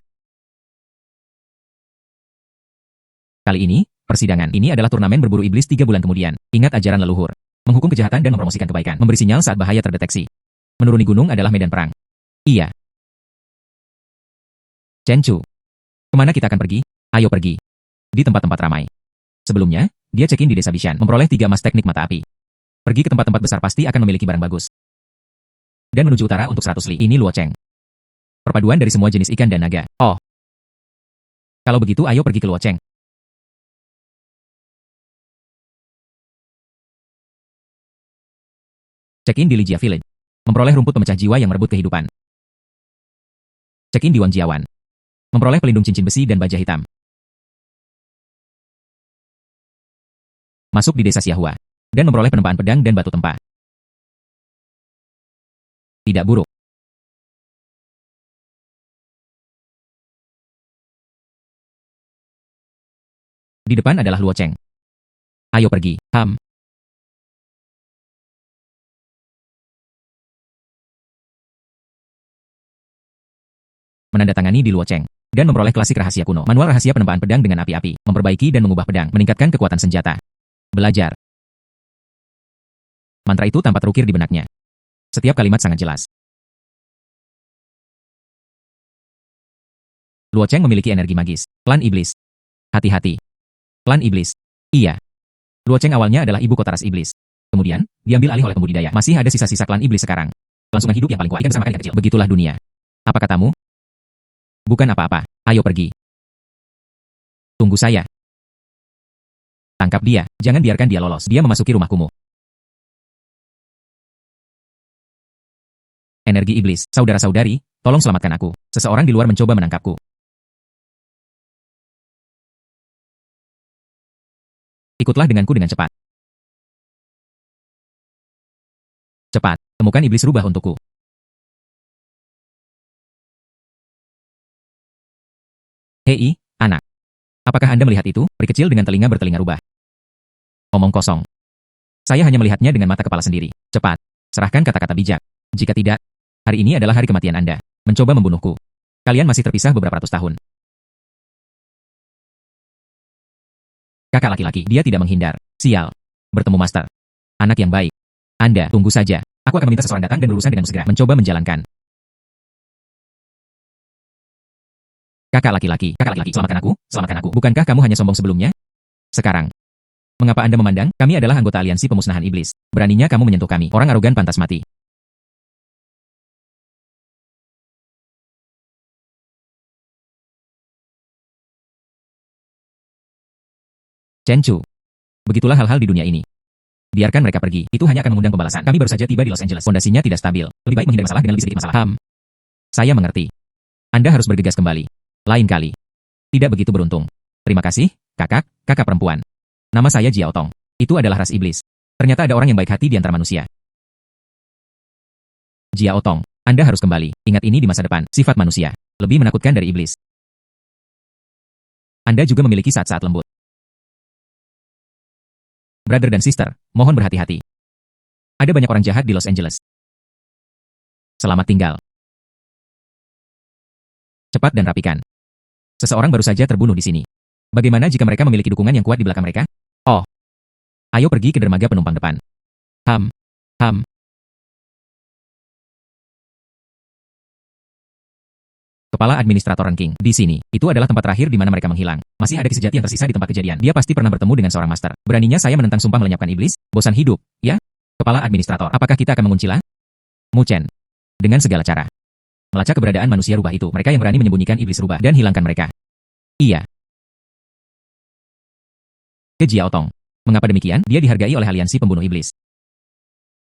Kali ini, persidangan ini adalah turnamen berburu iblis 3 bulan kemudian. Ingat ajaran leluhur. Menghukum kejahatan dan mempromosikan kebaikan. Memberi sinyal saat bahaya terdeteksi. Menuruni gunung adalah medan perang. Iya. Chen Chu. Kemana kita akan pergi? Ayo pergi. Di tempat-tempat ramai. Sebelumnya, dia check-in di desa Bishan, memperoleh 3 emas teknik mata api. Pergi ke tempat-tempat besar pasti akan memiliki barang bagus. Dan menuju utara untuk 100 li. Ini Luo Cheng. Perpaduan dari semua jenis ikan dan naga. Oh. Kalau begitu ayo pergi ke Luo Cheng. Check-in di Lijia Village. Memperoleh rumput pemecah jiwa yang merebut kehidupan. Check-in di Wang Jiawan. Memperoleh pelindung cincin besi dan baja hitam. Masuk di desa Xiahua. Dan memperoleh penempaan pedang dan batu tempa. Tidak buruk. Di depan adalah Luo Cheng. Ayo pergi, Ham. Menandatangani di Luo Cheng. Dan memperoleh klasik rahasia kuno. Manual rahasia penempaan pedang dengan api-api. Memperbaiki dan mengubah pedang. Meningkatkan kekuatan senjata. Belajar. Mantra itu tampak terukir di benaknya. Setiap kalimat sangat jelas. Luo Cheng memiliki energi magis. Klan Iblis. Hati-hati. Klan Iblis. Iya. Luo Cheng awalnya adalah ibu kota ras iblis. Kemudian, diambil alih oleh pembudidaya. Masih ada sisa-sisa klan iblis sekarang. Kelangsungan hidup yang paling kuat bersama kalian kecil. Begitulah dunia. Apa katamu? Bukan apa-apa. Ayo pergi. Tunggu saya. Tangkap dia. Jangan biarkan dia lolos. Dia memasuki rumah kumuh. Energi iblis. Saudara-saudari, tolong selamatkan aku. Seseorang di luar mencoba menangkapku. Ikutlah denganku dengan cepat. Cepat, temukan iblis rubah untukku. Hei, anak. Apakah Anda melihat itu? Peri kecil dengan telinga bertelinga rubah. Omong kosong. Saya hanya melihatnya dengan mata kepala sendiri. Cepat, serahkan kata-kata bijak. Jika tidak, hari ini adalah hari kematian Anda. Mencoba membunuhku. Kalian masih terpisah beberapa ratus tahun. Kakak laki-laki, dia tidak menghindar. Sial. Bertemu master. Anak yang baik. Anda, tunggu saja. Aku akan meminta seseorang datang dan berurusan denganmu segera. Mencoba menjalankan. Kakak laki-laki, selamatkan aku, selamatkan aku. Bukankah kamu hanya sombong sebelumnya? Sekarang. Mengapa Anda memandang? Kami adalah anggota aliansi pemusnahan iblis. Beraninya kamu menyentuh kami. Orang arogan pantas mati. Chen Chu. Begitulah hal-hal di dunia ini. Biarkan mereka pergi. Itu hanya akan mengundang pembalasan. Kami baru saja tiba di Los Angeles. Fondasinya tidak stabil. Lebih baik menghindari masalah dengan lebih sedikit masalah. Saya mengerti. Anda harus bergegas kembali. Lain kali. Tidak begitu beruntung. Terima kasih, kakak perempuan. Nama saya Jiao Tong. Itu adalah ras iblis. Ternyata ada orang yang baik hati di antara manusia. Jiao Tong, Anda harus kembali. Ingat ini di masa depan. Sifat manusia lebih menakutkan dari iblis. Anda juga memiliki saat-saat lembut. Brother dan sister, mohon berhati-hati. Ada banyak orang jahat di Los Angeles. Selamat tinggal. Cepat dan rapikan. Seseorang baru saja terbunuh di sini. Bagaimana jika mereka memiliki dukungan yang kuat di belakang mereka? Oh. Ayo pergi ke dermaga penumpang depan. Kepala Administrator Ranking. Di sini, itu adalah tempat terakhir di mana mereka menghilang. Masih ada kisah jati yang tersisa di tempat kejadian. Dia pasti pernah bertemu dengan seorang master. Beraninya saya menentang sumpah melenyapkan iblis? Bosan hidup, ya? Kepala Administrator, apakah kita akan mengunci lah? Mu Chen. Dengan segala cara. Melacak keberadaan manusia rubah itu. Mereka yang berani menyembunyikan iblis rubah dan hilangkan mereka. Iya. Ke Jiao Tong. Mengapa demikian? Dia dihargai oleh aliansi pembunuh iblis.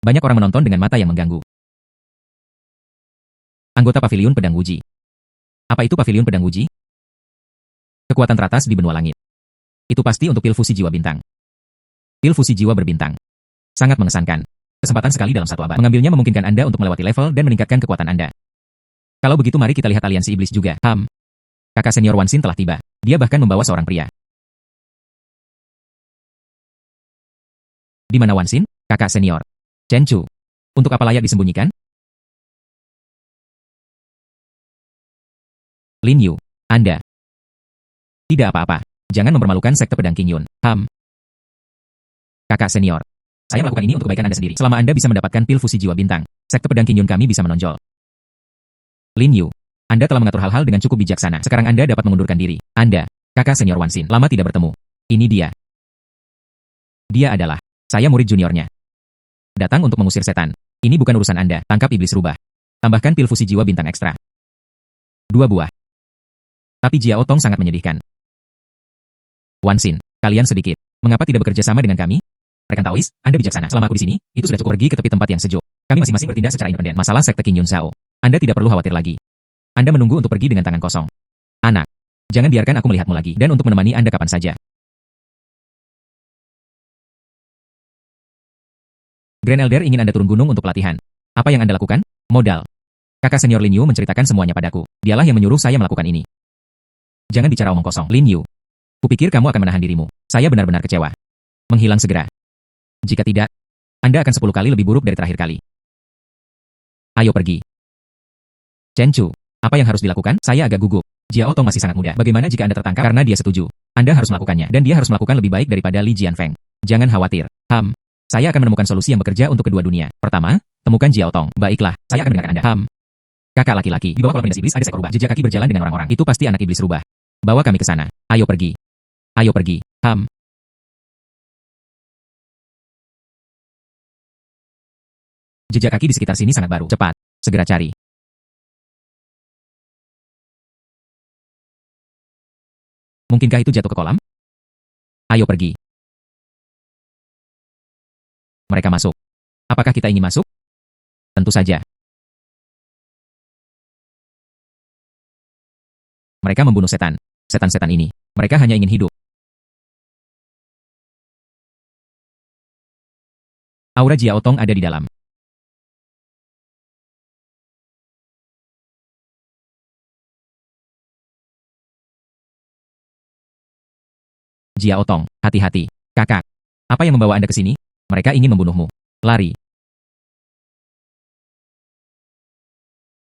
Banyak orang menonton dengan mata yang mengganggu. Anggota Paviliun Pedang Wuji. Apa itu Paviliun Pedang Wuji? Kekuatan teratas di benua langit. Itu pasti untuk pil fusi jiwa bintang. Pil fusi jiwa berbintang. Sangat mengesankan. Kesempatan sekali dalam satu abad. Mengambilnya memungkinkan Anda untuk melewati level dan meningkatkan kekuatan Anda. Kalau begitu mari kita lihat aliansi iblis juga. Kakak senior Wan Xin telah tiba. Dia bahkan membawa seorang pria. Di mana Wan Xin? Kakak senior. Chen Chu. Untuk apa layak disembunyikan? Lin Yu, Anda. Tidak apa-apa. Jangan mempermalukan sekte pedang King Yun. Kakak senior. Saya melakukan ini untuk kebaikan Anda sendiri. Selama Anda bisa mendapatkan pil fusi jiwa bintang, sekte pedang King Yun kami bisa menonjol. Lin Yu, Anda telah mengatur hal-hal dengan cukup bijaksana. Sekarang Anda dapat mengundurkan diri. Anda, kakak senior Wan Xin. Lama tidak bertemu. Ini dia. Dia adalah, saya murid juniornya. Datang untuk mengusir setan. Ini bukan urusan Anda. Tangkap iblis rubah. Tambahkan pil fusi jiwa bintang ekstra. 2 buah. Tapi Jiao Tong sangat menyedihkan. Wan Xin, kalian sedikit. Mengapa tidak bekerja sama dengan kami? Rekan Taois, Anda bijaksana. Selama aku di sini, itu sudah cukup. Pergi ke tepi tempat yang sejuk. Kami masing-masing bertindak secara independen. Masalah sekte King Yun Zhao. Anda tidak perlu khawatir lagi. Anda menunggu untuk pergi dengan tangan kosong. Anak, jangan biarkan aku melihatmu lagi. Dan untuk menemani Anda kapan saja. Grand Elder ingin Anda turun gunung untuk pelatihan. Apa yang Anda lakukan? Modal. Kakak senior Lin Yu menceritakan semuanya padaku. Dialah yang menyuruh saya melakukan ini. Jangan bicara omong kosong. Lin Yu, kupikir kamu akan menahan dirimu. Saya benar-benar kecewa. Menghilang segera. Jika tidak, Anda akan 10 kali lebih buruk dari terakhir kali. Ayo pergi. Chen Chu, apa yang harus dilakukan? Saya agak gugup. Jiao Tong masih sangat muda. Bagaimana jika Anda tertangkap? Karena dia setuju. Anda harus melakukannya. Dan dia harus melakukan lebih baik daripada Li Jianfeng. Jangan khawatir. Saya akan menemukan solusi yang bekerja untuk kedua dunia. Pertama, temukan Jiao Tong. Baiklah, saya akan mendengarkan Anda. Kakak laki-laki, di bawah kolam iblis ada seekor rubah. Jejak kaki berjalan dengan orang-orang. Itu pasti anak iblis rubah. Bawa kami ke sana. Ayo pergi. Ayo pergi. Jejak kaki di sekitar sini sangat baru. Cepat. Segera cari. Mungkinkah itu jatuh ke kolam? Ayo pergi. Mereka masuk. Apakah kita ingin masuk? Tentu saja. Mereka membunuh setan. Setan-setan ini. Mereka hanya ingin hidup. Aura Jiao Tong ada di dalam. Jiao Tong, hati-hati. Kakak, apa yang membawa Anda ke sini? Mereka ingin membunuhmu. Lari.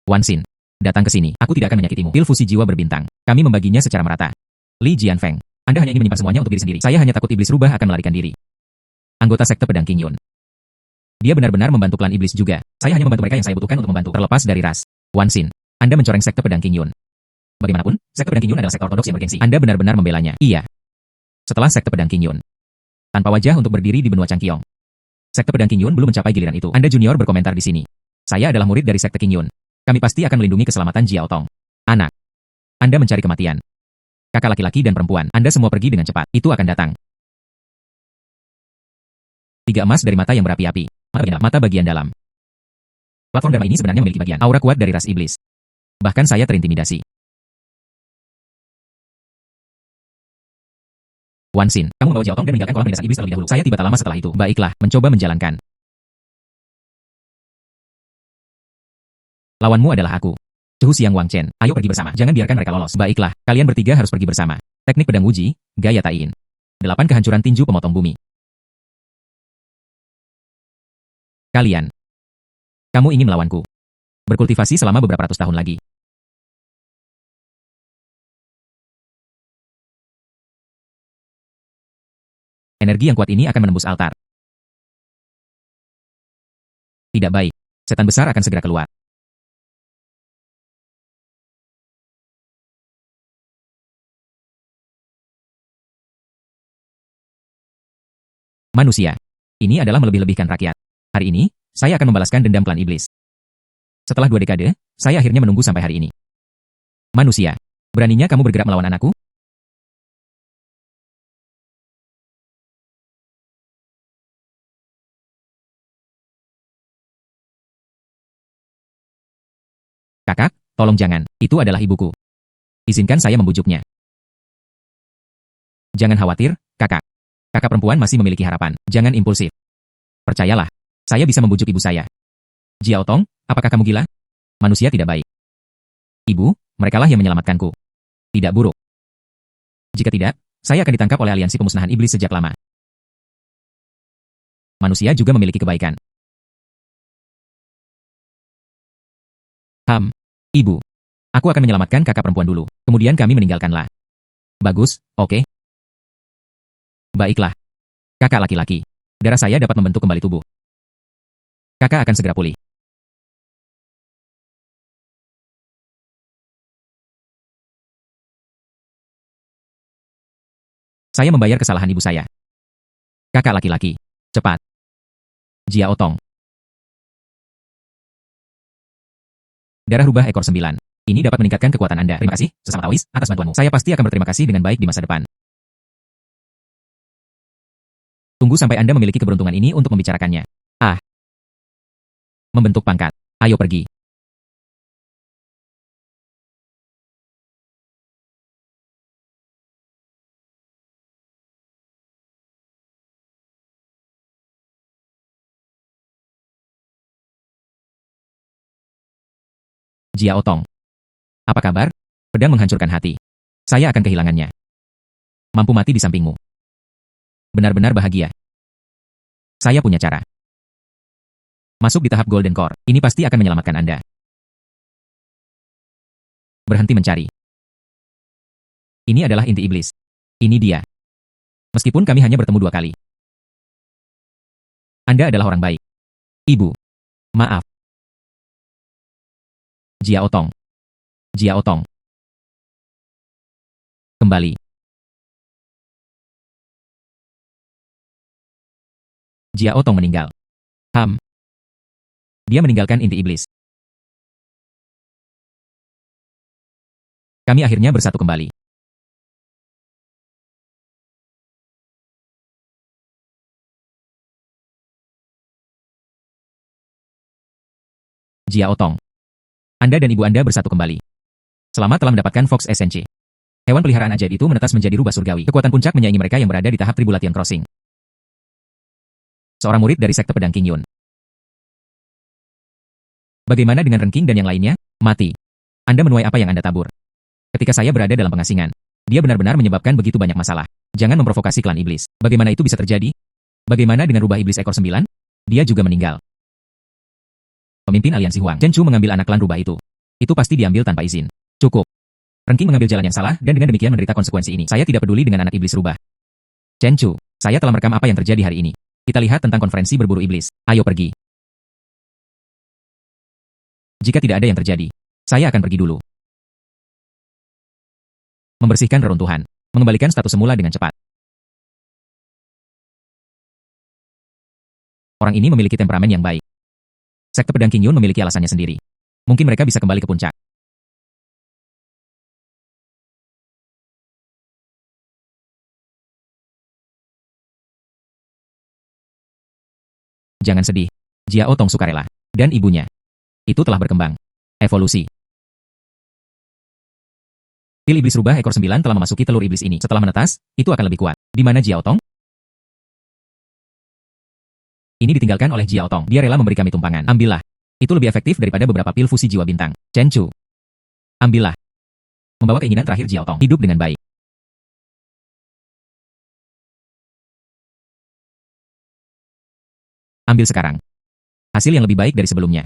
Wan Xin, datang ke sini. Aku tidak akan menyakitimu. Pil fusi jiwa berbintang. Kami membaginya secara merata. Li Jianfeng, Anda hanya ingin menyimpan semuanya untuk diri sendiri. Saya hanya takut iblis rubah akan melarikan diri. Anggota sekte pedang King Yun. Dia benar-benar membantu klan iblis juga. Saya hanya membantu mereka yang saya butuhkan untuk membantu. Terlepas dari ras. Wan Xin, Anda mencoreng sekte pedang King Yun. Bagaimanapun, sekte pedang King Yun adalah sekte ortodoks yang bergengsi. Anda benar-benar membelanya. Iya. Setelah sekte pedang King Yun. Tanpa wajah untuk berdiri di benua Changqiong. Sekte pedang King Yun belum mencapai giliran itu. Anda junior berkomentar di sini. Saya adalah murid dari sekte King Yun. Kami pasti akan melindungi keselamatan Jiao Tong. Anak. Anda mencari kematian. Kakak laki-laki dan perempuan, Anda semua pergi dengan cepat. Itu akan datang. 3 emas dari mata yang berapi-api. Mata bagian dalam. Platform Dharma ini sebenarnya memiliki bagian aura kuat dari ras iblis. Bahkan saya terintimidasi. Wan Xin, kamu membawa Jiao Tong dan meninggalkan kolam lindasan iblis terlebih dahulu. Saya tiba tak lama setelah itu. Baiklah, mencoba menjalankan. Lawanmu adalah aku. Chu Xiang Wang Chen, ayo pergi bersama. Jangan biarkan mereka lolos. Baiklah, kalian bertiga harus pergi bersama. Teknik pedang uji, gaya Taiyin. 8 kehancuran tinju pemotong bumi. Kalian. Kamu ingin melawanku. Berkultivasi selama beberapa ratus tahun lagi. Energi yang kuat ini akan menembus altar. Tidak baik. Setan besar akan segera keluar. Manusia. Ini adalah melebih-lebihkan rakyat. Hari ini, saya akan membalaskan dendam klan iblis. Setelah 2 dekade, saya akhirnya menunggu sampai hari ini. Manusia. Beraninya kamu bergerak melawan anakku? Kakak, tolong jangan. Itu adalah ibuku. Izinkan saya membujuknya. Jangan khawatir, kakak. Kakak perempuan masih memiliki harapan. Jangan impulsif. Percayalah, saya bisa membujuk ibu saya. Jiao Tong, apakah kamu gila? Manusia tidak baik. Ibu, merekalah yang menyelamatkanku. Tidak buruk. Jika tidak, saya akan ditangkap oleh aliansi pemusnahan iblis sejak lama. Manusia juga memiliki kebaikan. Ibu. Aku akan menyelamatkan kakak perempuan dulu. Kemudian kami meninggalkanlah. Bagus, oke. Baiklah. Kakak laki-laki. Darah saya dapat membentuk kembali tubuh. Kakak akan segera pulih. Saya membayar kesalahan ibu saya. Kakak laki-laki. Cepat. Jia Otong. Darah rubah ekor 9. Ini dapat meningkatkan kekuatan Anda. Terima kasih, sesama Taois, atas bantuanmu. Saya pasti akan berterima kasih dengan baik di masa depan. Tunggu sampai Anda memiliki keberuntungan ini untuk membicarakannya. Ah. Membentuk pangkat. Ayo pergi. Jia Otong. Apa kabar? Pedang menghancurkan hati. Saya akan kehilangannya. Mampu mati di sampingmu. Benar-benar bahagia. Saya punya cara. Masuk di tahap Golden Core. Ini pasti akan menyelamatkan Anda. Berhenti mencari. Ini adalah inti iblis. Ini dia. Meskipun kami hanya bertemu 2 kali. Anda adalah orang baik. Ibu. Maaf. Jia Otong. Jia Otong. Kembali. Jia Otong meninggal. Dia meninggalkan inti iblis. Kami akhirnya bersatu kembali. Jia Otong. Anda dan ibu Anda bersatu kembali. Selamat telah mendapatkan Fox SNC. Hewan peliharaan ajaib itu menetas menjadi rubah surgawi. Kekuatan puncak menyaingi mereka yang berada di tahap Tribulation Crossing. Seorang murid dari sekte pedang King Yun. Bagaimana dengan Ren King dan yang lainnya? Mati. Anda menuai apa yang Anda tabur. Ketika saya berada dalam pengasingan, dia benar-benar menyebabkan begitu banyak masalah. Jangan memprovokasi klan iblis. Bagaimana itu bisa terjadi? Bagaimana dengan rubah iblis ekor 9? Dia juga meninggal. Pemimpin aliansi Huang Chen Chu mengambil anak klan rubah itu. Itu pasti diambil tanpa izin. Cukup. Ren King mengambil jalan yang salah dan dengan demikian menderita konsekuensi ini. Saya tidak peduli dengan anak iblis rubah. Chen Chu, saya telah merekam apa yang terjadi hari ini. Kita lihat tentang konferensi berburu iblis. Ayo pergi. Jika tidak ada yang terjadi, saya akan pergi dulu. Membersihkan reruntuhan. Mengembalikan status semula dengan cepat. Orang ini memiliki temperamen yang baik. Sekte pedang King Yun memiliki alasannya sendiri. Mungkin mereka bisa kembali ke puncak. Jangan sedih. Jia Otong sukarela. Dan ibunya. Itu telah berkembang. Evolusi. Pil iblis rubah ekor 9 telah memasuki telur iblis ini. Setelah menetas, itu akan lebih kuat. Di mana Jia Otong? Ini ditinggalkan oleh Jia Otong. Dia rela memberi kami tumpangan. Ambillah. Itu lebih efektif daripada beberapa pil fusi jiwa bintang. Chen Chu. Ambillah. Membawa keinginan terakhir Jia Otong. Hidup dengan baik. Ambil sekarang. Hasil yang lebih baik dari sebelumnya.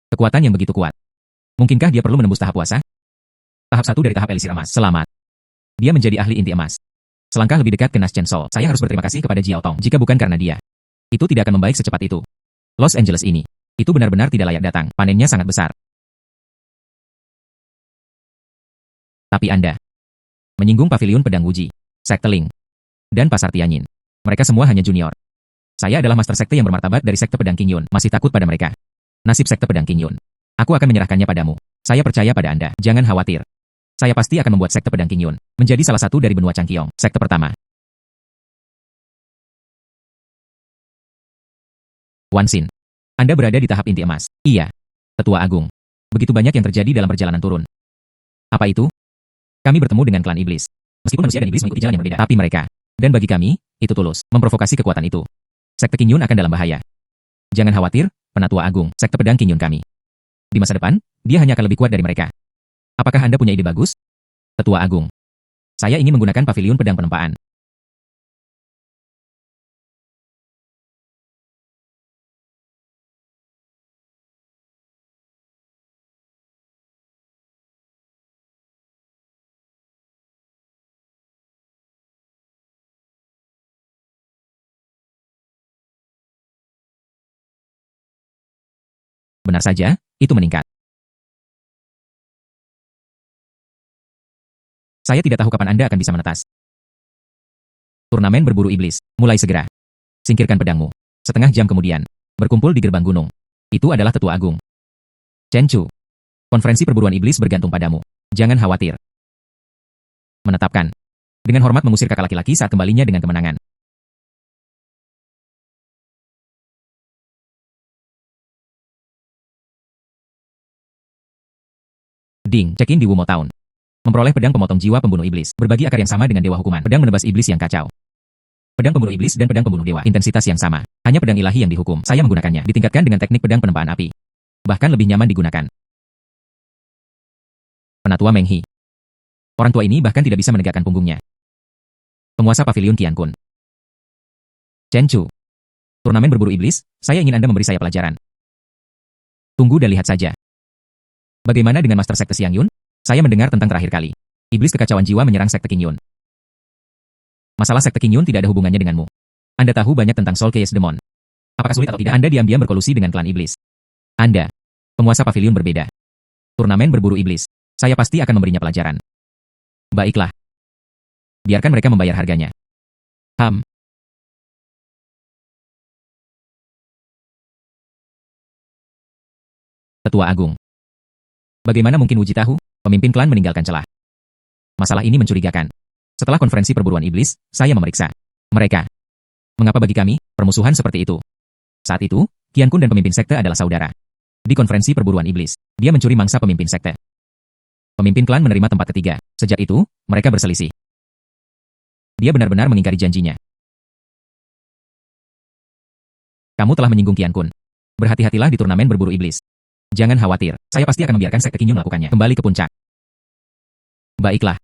Kekuatan yang begitu kuat. Mungkinkah dia perlu menembus tahap puasa? Tahap 1 dari tahap elisir emas. Selamat. Dia menjadi ahli inti emas. Selangkah lebih dekat ke Nas Chen Sol. Saya harus berterima kasih kepada Jia Otong. Jika bukan karena dia, itu tidak akan membaik secepat itu. Los Angeles ini, itu benar-benar tidak layak datang. Panennya sangat besar. Tapi Anda menyinggung pavilion pedang Wuji, Sekte Ling, dan Pasar Tianyin. Mereka semua hanya junior. Saya adalah master sekte yang bermartabat dari sekte pedang King Yun. Masih takut pada mereka. Nasib sekte pedang King Yun. Aku akan menyerahkannya padamu. Saya percaya pada Anda. Jangan khawatir. Saya pasti akan membuat sekte pedang King Yun menjadi salah satu dari benua Changqiong. Sekte pertama. Wan Xin. Anda berada di tahap inti emas. Iya. Tetua Agung. Begitu banyak yang terjadi dalam perjalanan turun. Apa itu? Kami bertemu dengan klan iblis. Meskipun manusia dan iblis mengikuti jalan yang berbeda, tapi mereka, dan bagi kami, itu tulus, memprovokasi kekuatan itu. Sekte King Yun akan dalam bahaya. Jangan khawatir, Penatua Agung, sekte pedang King Yun kami. Di masa depan, dia hanya akan lebih kuat dari mereka. Apakah Anda punya ide bagus? Tetua Agung. Saya ingin menggunakan pavilion pedang penempaan. Benar saja, itu meningkat. Saya tidak tahu kapan Anda akan bisa menetas. Turnamen berburu iblis, mulai segera. Singkirkan pedangmu. Setengah jam kemudian, berkumpul di gerbang gunung. Itu adalah Tetua Agung. Chen Chu. Konferensi perburuan iblis bergantung padamu. Jangan khawatir. Menetapkan. Dengan hormat mengusir kakak laki-laki saat kembalinya dengan kemenangan. Ding, check-in di Wumo Town. Memperoleh pedang pemotong jiwa pembunuh iblis. Berbagi akar yang sama dengan dewa hukuman. Pedang menebas iblis yang kacau. Pedang pembunuh iblis dan pedang pembunuh dewa. Intensitas yang sama. Hanya pedang ilahi yang dihukum. Saya menggunakannya. Ditingkatkan dengan teknik pedang penempaan api. Bahkan lebih nyaman digunakan. Penatua Meng He. Orang tua ini bahkan tidak bisa menegakkan punggungnya. Penguasa Pavilion Qian Kun. Chen Chu. Turnamen berburu iblis, saya ingin Anda memberi saya pelajaran. Tunggu dan lihat saja. Bagaimana dengan Master Sekte Xiang Yun? Saya mendengar tentang terakhir kali. Iblis kekacauan jiwa menyerang Sekte Qing Yun. Masalah Sekte Qing Yun tidak ada hubungannya denganmu. Anda tahu banyak tentang Soul Chaos Demon. Apakah sulit atau tidak Anda diam-diam berkolusi dengan klan iblis? Anda, penguasa pavilion berbeda. Turnamen berburu iblis. Saya pasti akan memberinya pelajaran. Baiklah. Biarkan mereka membayar harganya. Tetua Agung. Bagaimana mungkin Wuji tahu? Pemimpin klan meninggalkan celah. Masalah ini mencurigakan. Setelah konferensi perburuan iblis, saya memeriksa mereka. Mengapa bagi kami, permusuhan seperti itu? Saat itu, Qian Kun dan pemimpin sekte adalah saudara. Di konferensi perburuan iblis, dia mencuri mangsa pemimpin sekte. Pemimpin klan menerima tempat ketiga. Sejak itu, mereka berselisih. Dia benar-benar mengingkari janjinya. Kamu telah menyinggung Qian Kun. Berhati-hatilah di turnamen berburu iblis. Jangan khawatir, saya pasti akan membiarkan Sekte Qing Yun melakukannya. Kembali ke puncak. Baiklah.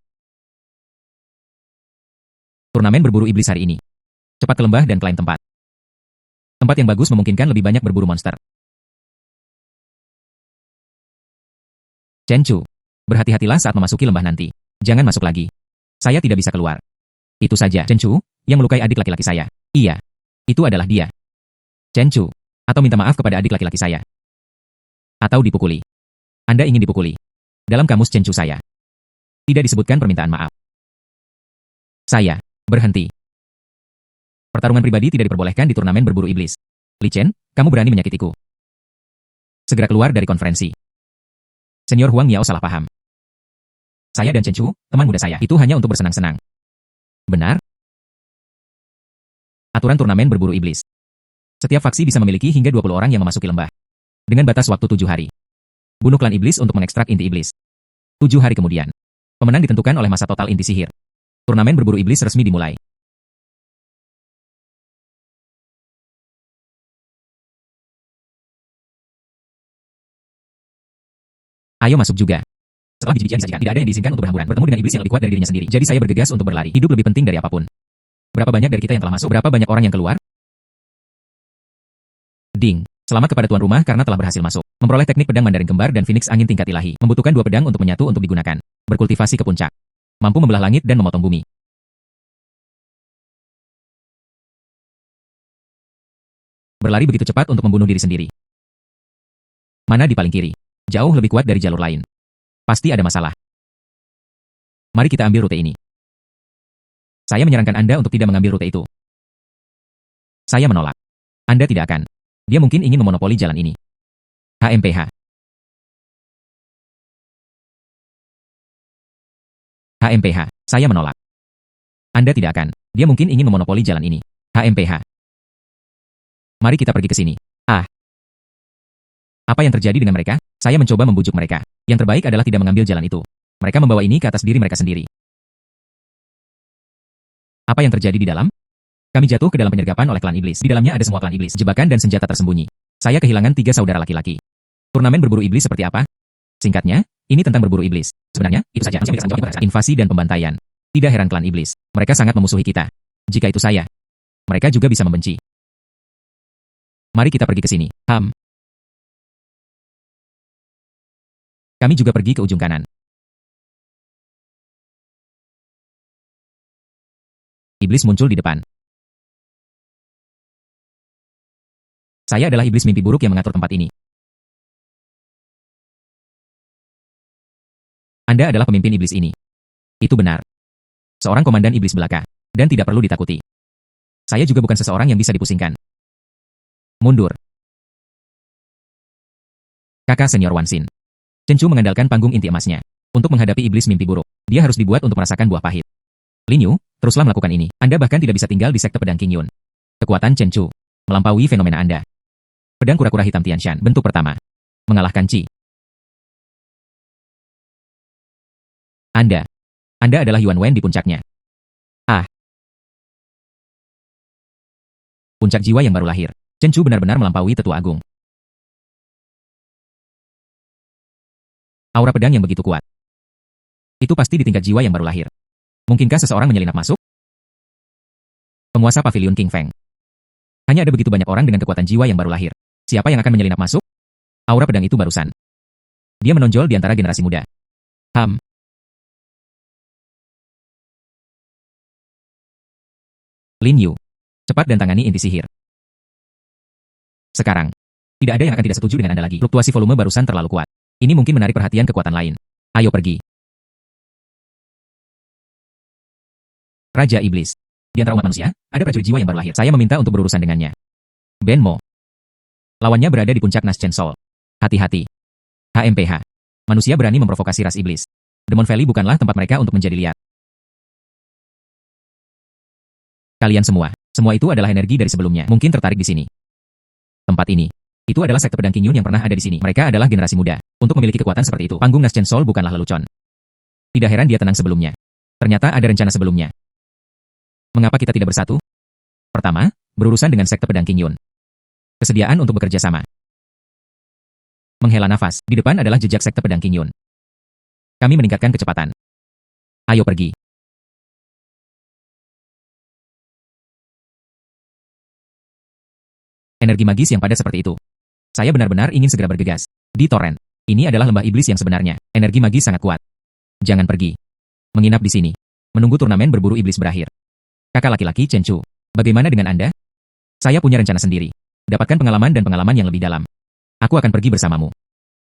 Turnamen berburu iblis hari ini. Cepat ke lembah dan klaim tempat. Tempat yang bagus memungkinkan lebih banyak berburu monster. Chen Chu, berhati-hatilah saat memasuki lembah nanti. Jangan masuk lagi. Saya tidak bisa keluar. Itu saja. Chen Chu, yang melukai adik laki-laki saya. Iya. Itu adalah dia. Chen Chu, atau minta maaf kepada adik laki-laki saya. Atau dipukuli. Anda ingin dipukuli. Dalam kamus Chen Chu saya. Tidak disebutkan permintaan maaf. Saya berhenti. Pertarungan pribadi tidak diperbolehkan di turnamen berburu iblis. Li Chen, kamu berani menyakitiku. Segera keluar dari konferensi. Senior Huang Yao salah paham. Saya dan Chen Chu, teman muda saya, itu hanya untuk bersenang-senang. Benar? Aturan turnamen berburu iblis. Setiap faksi bisa memiliki hingga 20 orang yang memasuki lembah. Dengan batas waktu 7 hari. Bunuh klan iblis untuk mengekstrak inti iblis. 7 hari kemudian. Pemenang ditentukan oleh masa total inti sihir. Turnamen berburu iblis resmi dimulai. Ayo masuk juga. Setelah biji-bijian disajikan, tidak ada yang diizinkan untuk berhamburan. Bertemu dengan iblis yang lebih kuat dari dirinya sendiri. Jadi saya bergegas untuk berlari. Hidup lebih penting dari apapun. Berapa banyak dari kita yang telah masuk? Berapa banyak orang yang keluar? Ding. Selamat kepada tuan rumah karena telah berhasil masuk. Memperoleh teknik pedang Mandarin Kembar dan Phoenix Angin tingkat ilahi. Membutuhkan 2 pedang untuk menyatu untuk digunakan. Berkultivasi ke puncak. Mampu membelah langit dan memotong bumi. Berlari begitu cepat untuk membunuh diri sendiri. Mana di paling kiri? Jauh lebih kuat dari jalur lain. Pasti ada masalah. Mari kita ambil rute ini. Saya menyarankan Anda untuk tidak mengambil rute itu. Saya menolak. Anda tidak akan. Dia mungkin ingin memonopoli jalan ini. HMPH. HMPH. Saya menolak. Anda tidak akan. Dia mungkin ingin memonopoli jalan ini. HMPH. Mari kita pergi ke sini. Apa yang terjadi dengan mereka? Saya mencoba membujuk mereka. Yang terbaik adalah tidak mengambil jalan itu. Mereka membawa ini ke atas diri mereka sendiri. Apa yang terjadi di dalam? Kami jatuh ke dalam penyergapan oleh klan iblis. Di dalamnya ada semua klan iblis, jebakan dan senjata tersembunyi. Saya kehilangan 3 saudara laki-laki. Turnamen berburu iblis seperti apa? Singkatnya, ini tentang berburu iblis. Sebenarnya, itu saja. Invasi dan pembantaian. Tidak heran klan iblis. Mereka sangat memusuhi kita. Jika itu saya, mereka juga bisa membenci. Mari kita pergi ke sini. Kami juga pergi ke ujung kanan. Iblis muncul di depan. Saya adalah iblis mimpi buruk yang mengatur tempat ini. Anda adalah pemimpin iblis ini. Itu benar. Seorang komandan iblis belaka. Dan tidak perlu ditakuti. Saya juga bukan seseorang yang bisa dipusingkan. Mundur. Kakak senior Wansin. Chen Chu mengandalkan panggung inti emasnya. Untuk menghadapi iblis mimpi buruk, dia harus dibuat untuk merasakan buah pahit. Lin Yu, teruslah melakukan ini. Anda bahkan tidak bisa tinggal di sekte pedang Qingyun. Kekuatan Chen Chu melampaui fenomena Anda. Pedang kura-kura hitam Tianshan, bentuk pertama. Mengalahkan Qi. Anda adalah Yuan Wen di puncaknya. Ah. Puncak jiwa yang baru lahir. Chen Chu benar-benar melampaui tetua agung. Aura pedang yang begitu kuat. Itu pasti di tingkat jiwa yang baru lahir. Mungkinkah seseorang menyelinap masuk? Penguasa Pavilion King Feng. Hanya ada begitu banyak orang dengan kekuatan jiwa yang baru lahir. Siapa yang akan menyelinap masuk? Aura pedang itu barusan. Dia menonjol di antara generasi muda. Lin Yu. Cepat dan tangani inti sihir. Sekarang. Tidak ada yang akan tidak setuju dengan Anda lagi. Fluktuasi volume barusan terlalu kuat. Ini mungkin menarik perhatian kekuatan lain. Ayo pergi. Raja Iblis. Di antara umat manusia, ada prajurit jiwa yang baru lahir. Saya meminta untuk berurusan dengannya. Ben Mo. Lawannya berada di puncak Nas Chen Sol. Hati-hati. HMPH. Manusia berani memprovokasi ras iblis. Demon Valley bukanlah tempat mereka untuk menjadi liar. Kalian semua itu adalah energi dari sebelumnya. Mungkin tertarik di sini. Tempat ini. Itu adalah sekte pedang Qingyun yang pernah ada di sini. Mereka adalah generasi muda. Untuk memiliki kekuatan seperti itu, panggung Nas Chen Sol bukanlah lelucon. Tidak heran dia tenang sebelumnya. Ternyata ada rencana sebelumnya. Mengapa kita tidak bersatu? Pertama, berurusan dengan sekte pedang Qingyun. Kesediaan untuk bekerja sama. Menghela nafas. Di depan adalah jejak sekte pedang Qingyun. Kami meningkatkan kecepatan. Ayo pergi. Energi magis yang padat seperti itu. Saya benar-benar ingin segera bergegas. Di Torrent. Ini adalah lembah iblis yang sebenarnya. Energi magis sangat kuat. Jangan pergi. Menginap di sini. Menunggu turnamen berburu iblis berakhir. Kakak laki-laki Chen Chu. Bagaimana dengan Anda? Saya punya rencana sendiri. Dapatkan pengalaman dan pengalaman yang lebih dalam. Aku akan pergi bersamamu.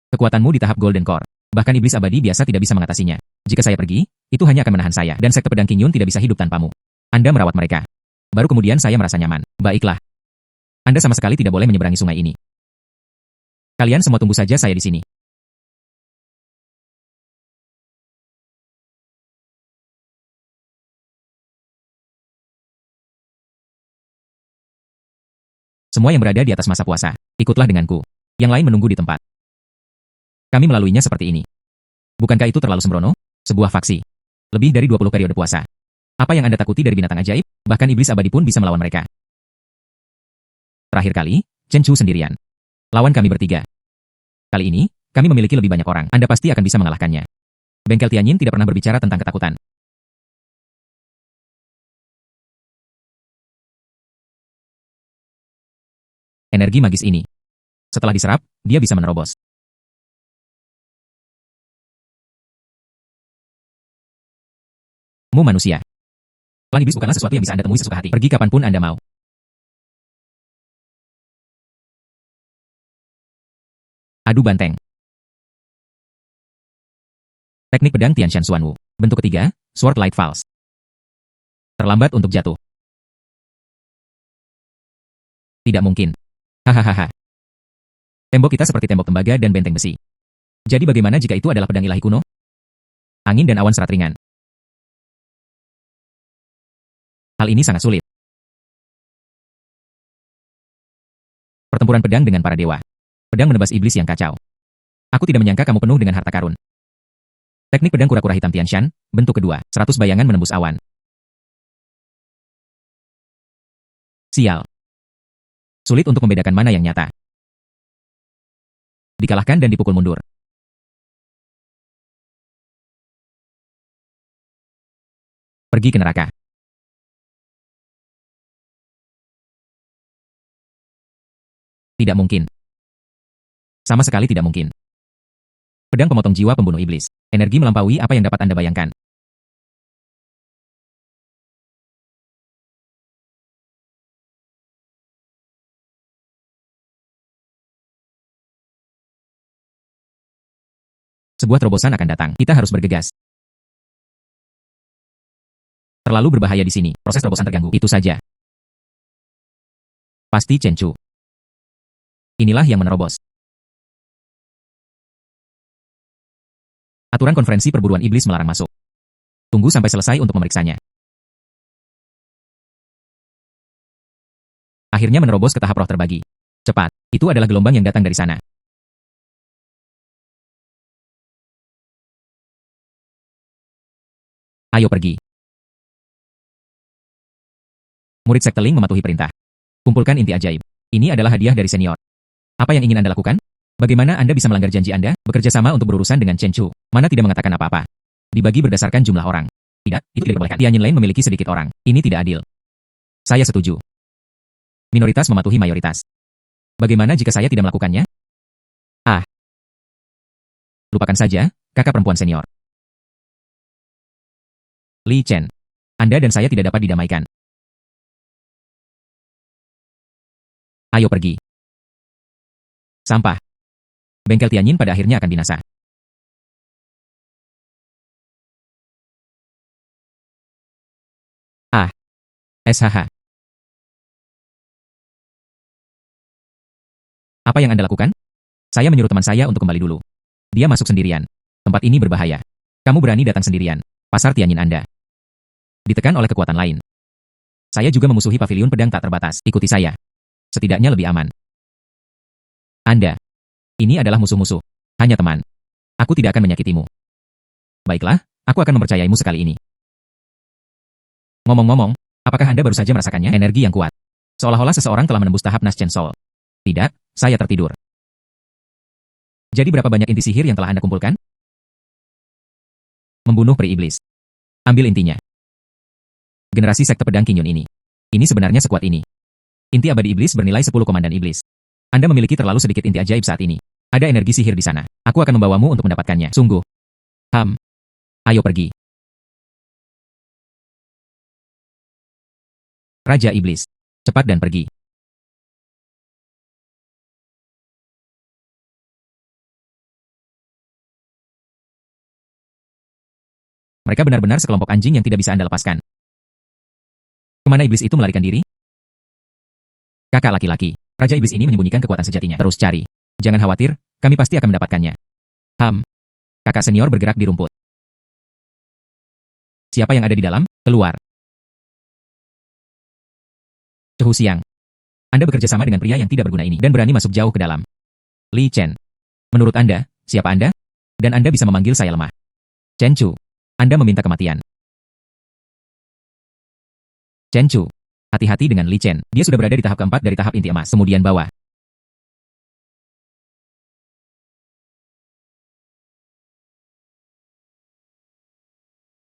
Kekuatanmu di tahap Golden Core. Bahkan iblis abadi biasa tidak bisa mengatasinya. Jika saya pergi, itu hanya akan menahan saya. Dan sekte pedang Qingyun tidak bisa hidup tanpamu. Anda merawat mereka. Baru kemudian saya merasa nyaman. Baiklah. Anda sama sekali tidak boleh menyeberangi sungai ini. Kalian semua tunggu saja saya di sini. Semua yang berada di atas masa puasa, ikutlah denganku. Yang lain menunggu di tempat. Kami melaluinya seperti ini. Bukankah itu terlalu sembrono? Sebuah faksi. Lebih dari 20 periode puasa. Apa yang Anda takuti dari binatang ajaib? Bahkan iblis abadi pun bisa melawan mereka. Terakhir kali, Chen Chu sendirian. Lawan kami bertiga. Kali ini, kami memiliki lebih banyak orang. Anda pasti akan bisa mengalahkannya. Bengkel Tianyin tidak pernah berbicara tentang ketakutan. Energi magis ini. Setelah diserap, dia bisa menerobos. Mu manusia. Pelang iblis bukanlah sesuatu yang bisa Anda temui sesuka hati. Pergi kapanpun Anda mau. Adu banteng. Teknik pedang Tianshan Xuanwu. Bentuk ketiga, Sword Light Falls. Terlambat untuk jatuh. Tidak mungkin. Hahaha. Tembok kita seperti tembok tembaga dan benteng besi. Jadi bagaimana jika itu adalah pedang ilahi kuno? Angin dan awan serat ringan. Hal ini sangat sulit. Pertempuran pedang dengan para dewa. Pedang menebas iblis yang kacau. Aku tidak menyangka kamu penuh dengan harta karun. Teknik pedang kura-kura hitam Tianshan, bentuk kedua, 100 bayangan menembus awan. Sial. Sulit untuk membedakan mana yang nyata. Dikalahkan dan dipukul mundur. Pergi ke neraka. Tidak mungkin. Sama sekali tidak mungkin. Pedang pemotong jiwa pembunuh iblis. Energi melampaui apa yang dapat Anda bayangkan. Sebuah terobosan akan datang. Kita harus bergegas. Terlalu berbahaya di sini. Proses terobosan terganggu. Itu saja. Pasti Chen Chu. Inilah yang menerobos. Aturan konferensi perburuan iblis melarang masuk. Tunggu sampai selesai untuk memeriksanya. Akhirnya menerobos ke tahap roh terbagi. Cepat. Itu adalah gelombang yang datang dari sana. Ayo pergi. Murid sekte Ling mematuhi perintah. Kumpulkan inti ajaib. Ini adalah hadiah dari senior. Apa yang ingin Anda lakukan? Bagaimana Anda bisa melanggar janji Anda? Bekerja sama untuk berurusan dengan Chen Chu. Mana tidak mengatakan apa-apa. Dibagi berdasarkan jumlah orang. Tidak, itu tidak diperbolehkan. Tianyin lain memiliki sedikit orang. Ini tidak adil. Saya setuju. Minoritas mematuhi mayoritas. Bagaimana jika saya tidak melakukannya? Ah. Lupakan saja, kakak perempuan senior. Li Chen. Anda dan saya tidak dapat didamaikan. Ayo pergi. Sampah. Bengkel Tianyin pada akhirnya akan binasa. Ah. SHH. Apa yang Anda lakukan? Saya menyuruh teman saya untuk kembali dulu. Dia masuk sendirian. Tempat ini berbahaya. Kamu berani datang sendirian. Pasar Tianyin Anda ditekan oleh kekuatan lain. Saya juga memusuhi pavilion pedang tak terbatas. Ikuti saya. Setidaknya lebih aman. Anda. Ini adalah musuh-musuh. Hanya teman. Aku tidak akan menyakitimu. Baiklah, aku akan mempercayaimu sekali ini. Ngomong-ngomong, apakah Anda baru saja merasakannya? Energi yang kuat. Seolah-olah seseorang telah menembus tahap Nas Chen Sol. Tidak, saya tertidur. Jadi berapa banyak inti sihir yang telah Anda kumpulkan? Membunuh peri iblis. Ambil intinya. Generasi sekte pedang Qingyun ini. Ini sebenarnya sekuat ini. Inti abadi iblis bernilai 10 komandan iblis. Anda memiliki terlalu sedikit inti ajaib saat ini. Ada energi sihir di sana. Aku akan membawamu untuk mendapatkannya. Sungguh. Ayo pergi. Raja Iblis. Cepat dan pergi. Mereka benar-benar sekelompok anjing yang tidak bisa Anda lepaskan. Kemana iblis itu melarikan diri? Kakak laki-laki. Raja iblis ini menyembunyikan kekuatan sejatinya. Terus cari. Jangan khawatir, kami pasti akan mendapatkannya. Kakak senior bergerak di rumput. Siapa yang ada di dalam? Keluar. Cehu Siang. Anda bekerja sama dengan pria yang tidak berguna ini dan berani masuk jauh ke dalam. Li Chen. Menurut Anda, siapa Anda? Dan Anda bisa memanggil saya lemah. Chen Chu. Anda meminta kematian. Chen Chu. Hati-hati dengan Li Chen. Dia sudah berada di tahap keempat dari tahap inti emas. Kemudian bawah.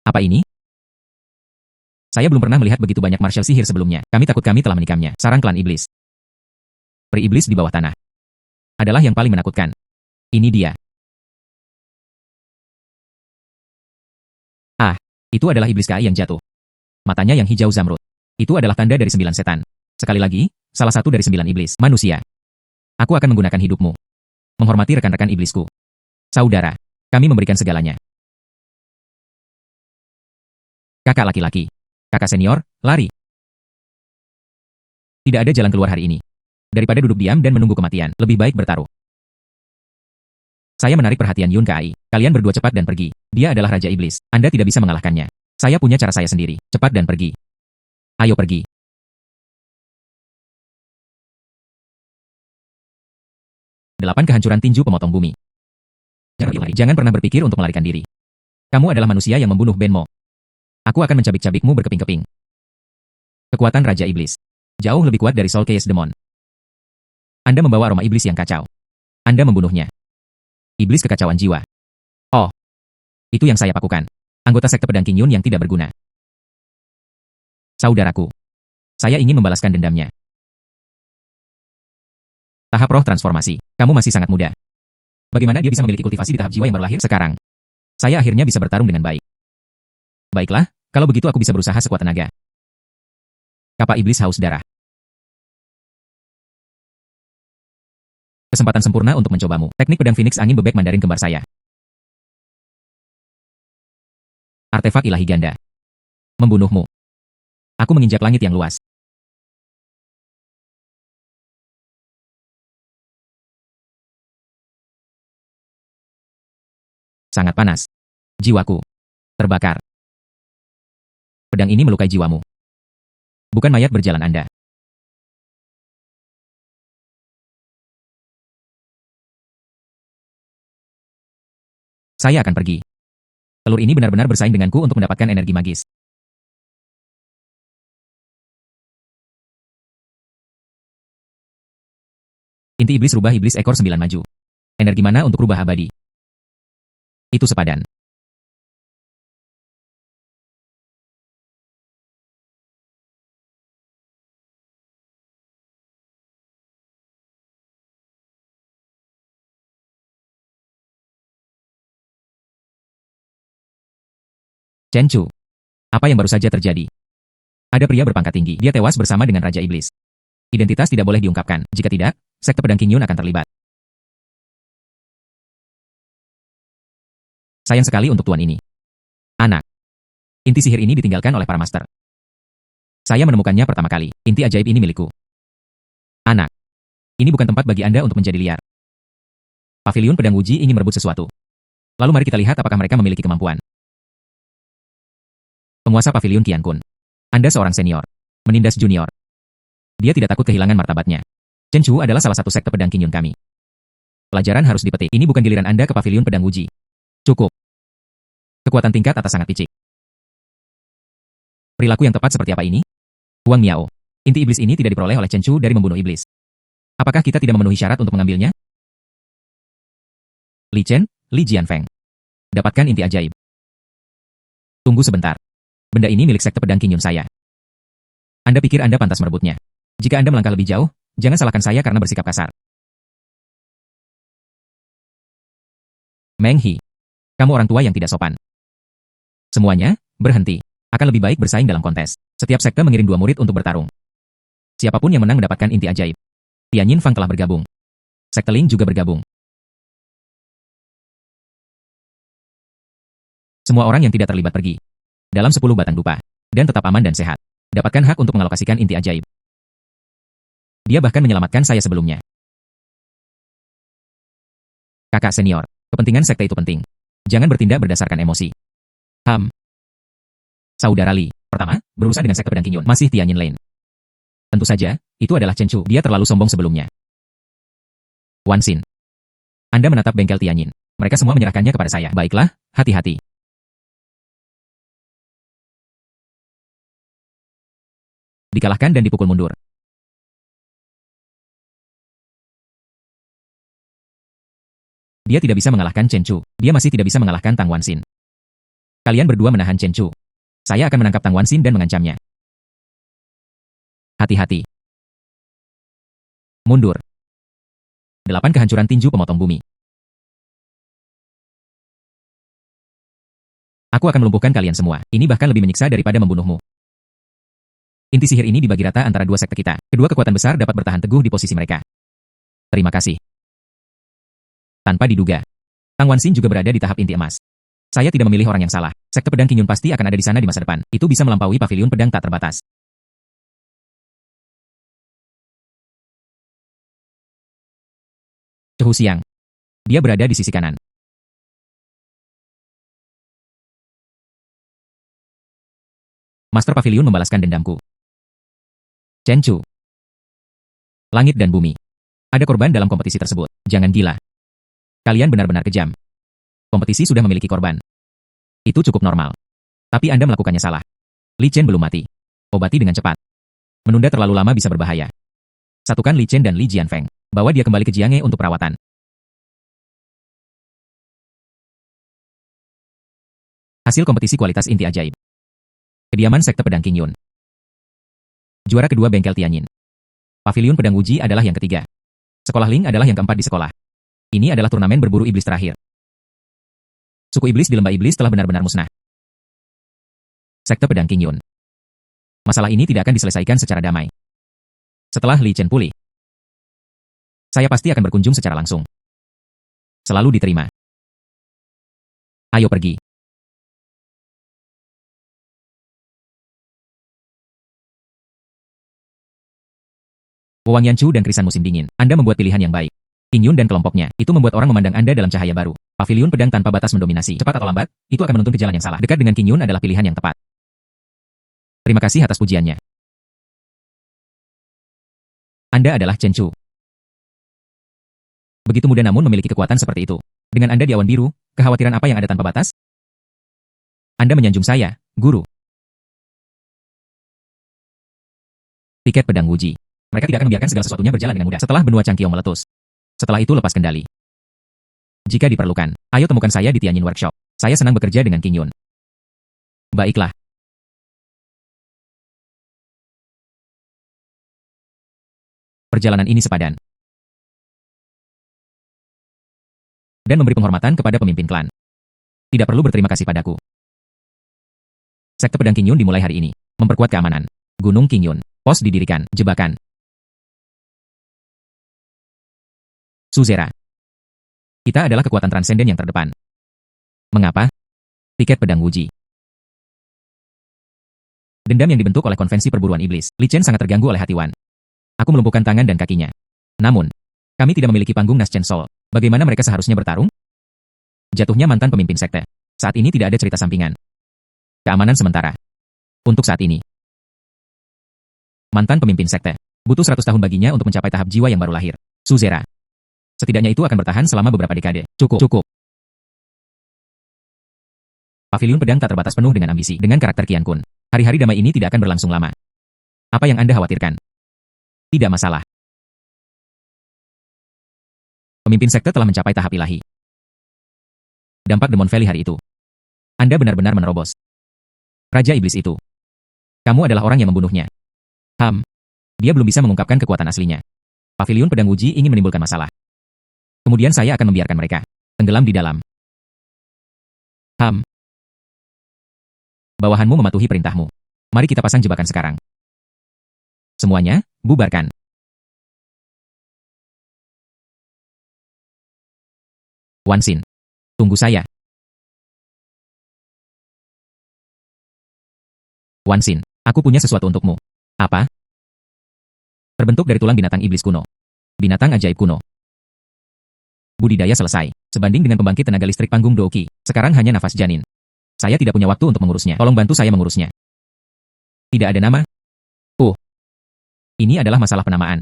Apa ini? Saya belum pernah melihat begitu banyak martial sihir sebelumnya. Kami takut kami telah menikamnya. Sarang klan iblis. Peri iblis di bawah tanah. Adalah yang paling menakutkan. Ini dia. Itu adalah iblis Kai yang jatuh. Matanya yang hijau zamrud. Itu adalah tanda dari 9 setan. Sekali lagi, salah satu dari 9 iblis. Manusia. Aku akan menggunakan hidupmu. Menghormati rekan-rekan iblisku. Saudara. Kami memberikan segalanya. Kakak laki-laki. Kakak senior, lari. Tidak ada jalan keluar hari ini. Daripada duduk diam dan menunggu kematian, lebih baik bertaruh. Saya menarik perhatian Yun Kai. Kalian berdua cepat dan pergi. Dia adalah Raja Iblis. Anda tidak bisa mengalahkannya. Saya punya cara saya sendiri. Cepat dan pergi. Ayo pergi. Delapan kehancuran tinju pemotong bumi. Jangan pernah berpikir untuk melarikan diri. Kamu adalah manusia yang membunuh Benmo. Aku akan mencabik-cabikmu berkeping-keping. Kekuatan Raja Iblis. Jauh lebih kuat dari Soul Chaos Demon. Anda membawa aroma iblis yang kacau. Anda membunuhnya. Iblis kekacauan jiwa. Oh. Itu yang saya pakukan. Anggota sekte pedang Qingyun yang tidak berguna. Saudaraku. Saya ingin membalaskan dendamnya. Tahap roh transformasi. Kamu masih sangat muda. Bagaimana dia bisa memiliki kultivasi di tahap jiwa yang baru lahir sekarang? Saya akhirnya bisa bertarung dengan baik. Baiklah, kalau begitu aku bisa berusaha sekuat tenaga. Kapak iblis haus darah. Kesempatan sempurna untuk mencobamu. Teknik pedang Phoenix angin bebek Mandarin kembar saya. Artefak ilahi ganda. Membunuhmu. Aku menginjak langit yang luas. Sangat panas. Jiwaku terbakar. Pedang ini melukai jiwamu. Bukan mayat berjalan Anda. Saya akan pergi. Telur ini benar-benar bersaing denganku untuk mendapatkan energi magis. Inti iblis rubah iblis ekor 9 maju. Energi mana untuk rubah abadi? Itu sepadan. Chen Chu. Apa yang baru saja terjadi? Ada pria berpangkat tinggi. Dia tewas bersama dengan Raja Iblis. Identitas tidak boleh diungkapkan. Jika tidak, sekte pedang Qingyun akan terlibat. Sayang sekali untuk tuan ini. Anak. Inti sihir ini ditinggalkan oleh para master. Saya menemukannya pertama kali. Inti ajaib ini milikku. Anak. Ini bukan tempat bagi Anda untuk menjadi liar. Paviliun pedang Wuji ingin merebut sesuatu. Lalu mari kita lihat apakah mereka memiliki kemampuan. Penguasa Paviliun Qian Kun. Anda seorang senior. Menindas junior. Dia tidak takut kehilangan martabatnya. Chen Chu adalah salah satu sekte pedang Qingyun kami. Pelajaran harus dipetik. Ini bukan giliran Anda ke Paviliun pedang Wuji. Cukup. Kekuatan tingkat atas sangat picik. Perilaku yang tepat seperti apa ini? Wang Miao. Inti iblis ini tidak diperoleh oleh Chen Chu dari membunuh iblis. Apakah kita tidak memenuhi syarat untuk mengambilnya? Li Chen, Li Jianfeng. Dapatkan inti ajaib. Tunggu sebentar. Benda ini milik sekte pedang Qingyun saya. Anda pikir Anda pantas merebutnya? Jika Anda melangkah lebih jauh, jangan salahkan saya karena bersikap kasar. Meng He. Kamu orang tua yang tidak sopan. Semuanya, berhenti. Akan lebih baik bersaing dalam kontes. Setiap sekte mengirim 2 murid untuk bertarung. Siapapun yang menang mendapatkan inti ajaib. Tianyin Fang telah bergabung. Sekte Ling juga bergabung. Semua orang yang tidak terlibat pergi. Dalam 10 batang dupa. Dan tetap aman dan sehat. Dapatkan hak untuk mengalokasikan inti ajaib. Dia bahkan menyelamatkan saya sebelumnya. Kakak senior. Kepentingan sekte itu penting. Jangan bertindak berdasarkan emosi. Saudara Li. Pertama, berurusan dengan sekte pedang Qingyun. Masih Tianyin Lane. Tentu saja, itu adalah Chen Chu. Dia terlalu sombong sebelumnya. Wan Xin. Anda menatap bengkel Tianyin. Mereka semua menyerahkannya kepada saya. Baiklah, hati-hati. Dikalahkan dan dipukul mundur. Dia tidak bisa mengalahkan Chen Chu. Dia masih tidak bisa mengalahkan Tang Wan Xin. Kalian berdua menahan Chen Chu. Saya akan menangkap Tang Wan Xin dan mengancamnya. Hati-hati. Mundur. 8 kehancuran tinju pemotong bumi. Aku akan melumpuhkan kalian semua. Ini bahkan lebih menyiksa daripada membunuhmu. Inti sihir ini dibagi rata antara 2 sekte kita. Kedua kekuatan besar dapat bertahan teguh di posisi mereka. Terima kasih. Tanpa diduga, Tang Wan Xin juga berada di tahap inti emas. Saya tidak memilih orang yang salah. Sekte pedang Qingyun pasti akan ada di sana di masa depan. Itu bisa melampaui paviliun pedang tak terbatas. Cehu Xiang. Dia berada di sisi kanan. Master Paviliun membalaskan dendamku. Chen Chu. Langit dan bumi. Ada korban dalam kompetisi tersebut. Jangan gila. Kalian benar-benar kejam. Kompetisi sudah memiliki korban. Itu cukup normal. Tapi Anda melakukannya salah. Li Chen belum mati. Obati dengan cepat. Menunda terlalu lama bisa berbahaya. Satukan Li Chen dan Li Jianfeng. Bawa dia kembali ke Jianghe untuk perawatan. Hasil kompetisi kualitas inti ajaib. Kediaman sekte pedang Qingyun. Juara kedua bengkel Tianyin. Paviliun pedang Wuji adalah yang ketiga. Sekolah Ling adalah yang keempat di sekolah. Ini adalah turnamen berburu iblis terakhir. Suku iblis di lembah iblis telah benar-benar musnah. Sekte pedang Qingyun. Masalah ini tidak akan diselesaikan secara damai. Setelah Li Chen pulih, saya pasti akan berkunjung secara langsung. Selalu diterima. Ayo pergi. Wang Yanchu dan Krisan musim dingin. Anda membuat pilihan yang baik. King Yun dan kelompoknya, itu membuat orang memandang Anda dalam cahaya baru. Pavilion pedang tanpa batas mendominasi. Cepat atau lambat, itu akan menuntun ke jalan yang salah. Dekat dengan King Yun adalah pilihan yang tepat. Terima kasih atas pujiannya. Anda adalah Chen Chu. Begitu muda namun memiliki kekuatan seperti itu. Dengan Anda di awan biru, kekhawatiran apa yang ada tanpa batas? Anda menyanjung saya, guru. Tiket pedang Wuji. Mereka tidak akan membiarkan segala sesuatunya berjalan dengan mudah. Setelah benua Changqiong meletus. Setelah itu lepas kendali. Jika diperlukan, ayo temukan saya di Tianyin Workshop. Saya senang bekerja dengan King Yun. Baiklah. Perjalanan ini sepadan. Dan memberi penghormatan kepada pemimpin klan. Tidak perlu berterima kasih padaku. Sekte pedang King Yun dimulai hari ini. Memperkuat keamanan. Gunung King Yun. Pos didirikan. Jebakan. Suzera. Kita adalah kekuatan transenden yang terdepan. Mengapa? Tiket pedang Wuji. Dendam yang dibentuk oleh konvensi perburuan iblis. Li Chen sangat terganggu oleh hati Wan. Aku melumpuhkan tangan dan kakinya. Namun, kami tidak memiliki panggung Nas Chen Sol. Bagaimana mereka seharusnya bertarung? Jatuhnya mantan pemimpin sekte. Saat ini tidak ada cerita sampingan. Keamanan sementara. Untuk saat ini. Mantan pemimpin sekte. Butuh 100 tahun baginya untuk mencapai tahap jiwa yang baru lahir. Suzera. Setidaknya itu akan bertahan selama beberapa dekade. Cukup. Pavilion pedang tak terbatas penuh dengan ambisi. Dengan karakter Qian Kun. Hari-hari damai ini tidak akan berlangsung lama. Apa yang Anda khawatirkan? Tidak masalah. Pemimpin sekte telah mencapai tahap ilahi. Dampak Demon Valley hari itu. Anda benar-benar menerobos. Raja Iblis itu. Kamu adalah orang yang membunuhnya. Dia belum bisa mengungkapkan kekuatan aslinya. Pavilion pedang Wuji ingin menimbulkan masalah. Kemudian saya akan membiarkan mereka tenggelam di dalam. Bawahanmu mematuhi perintahmu. Mari kita pasang jebakan sekarang. Semuanya, bubarkan. Wan Xin. Tunggu saya. Wan Xin, aku punya sesuatu untukmu. Apa? Terbentuk dari tulang binatang iblis kuno. Binatang ajaib kuno. Budidaya selesai. Sebanding dengan pembangkit tenaga listrik panggung Douki. Sekarang hanya nafas janin. Saya tidak punya waktu untuk mengurusnya. Tolong bantu saya mengurusnya. Tidak ada nama? Ini adalah masalah penamaan.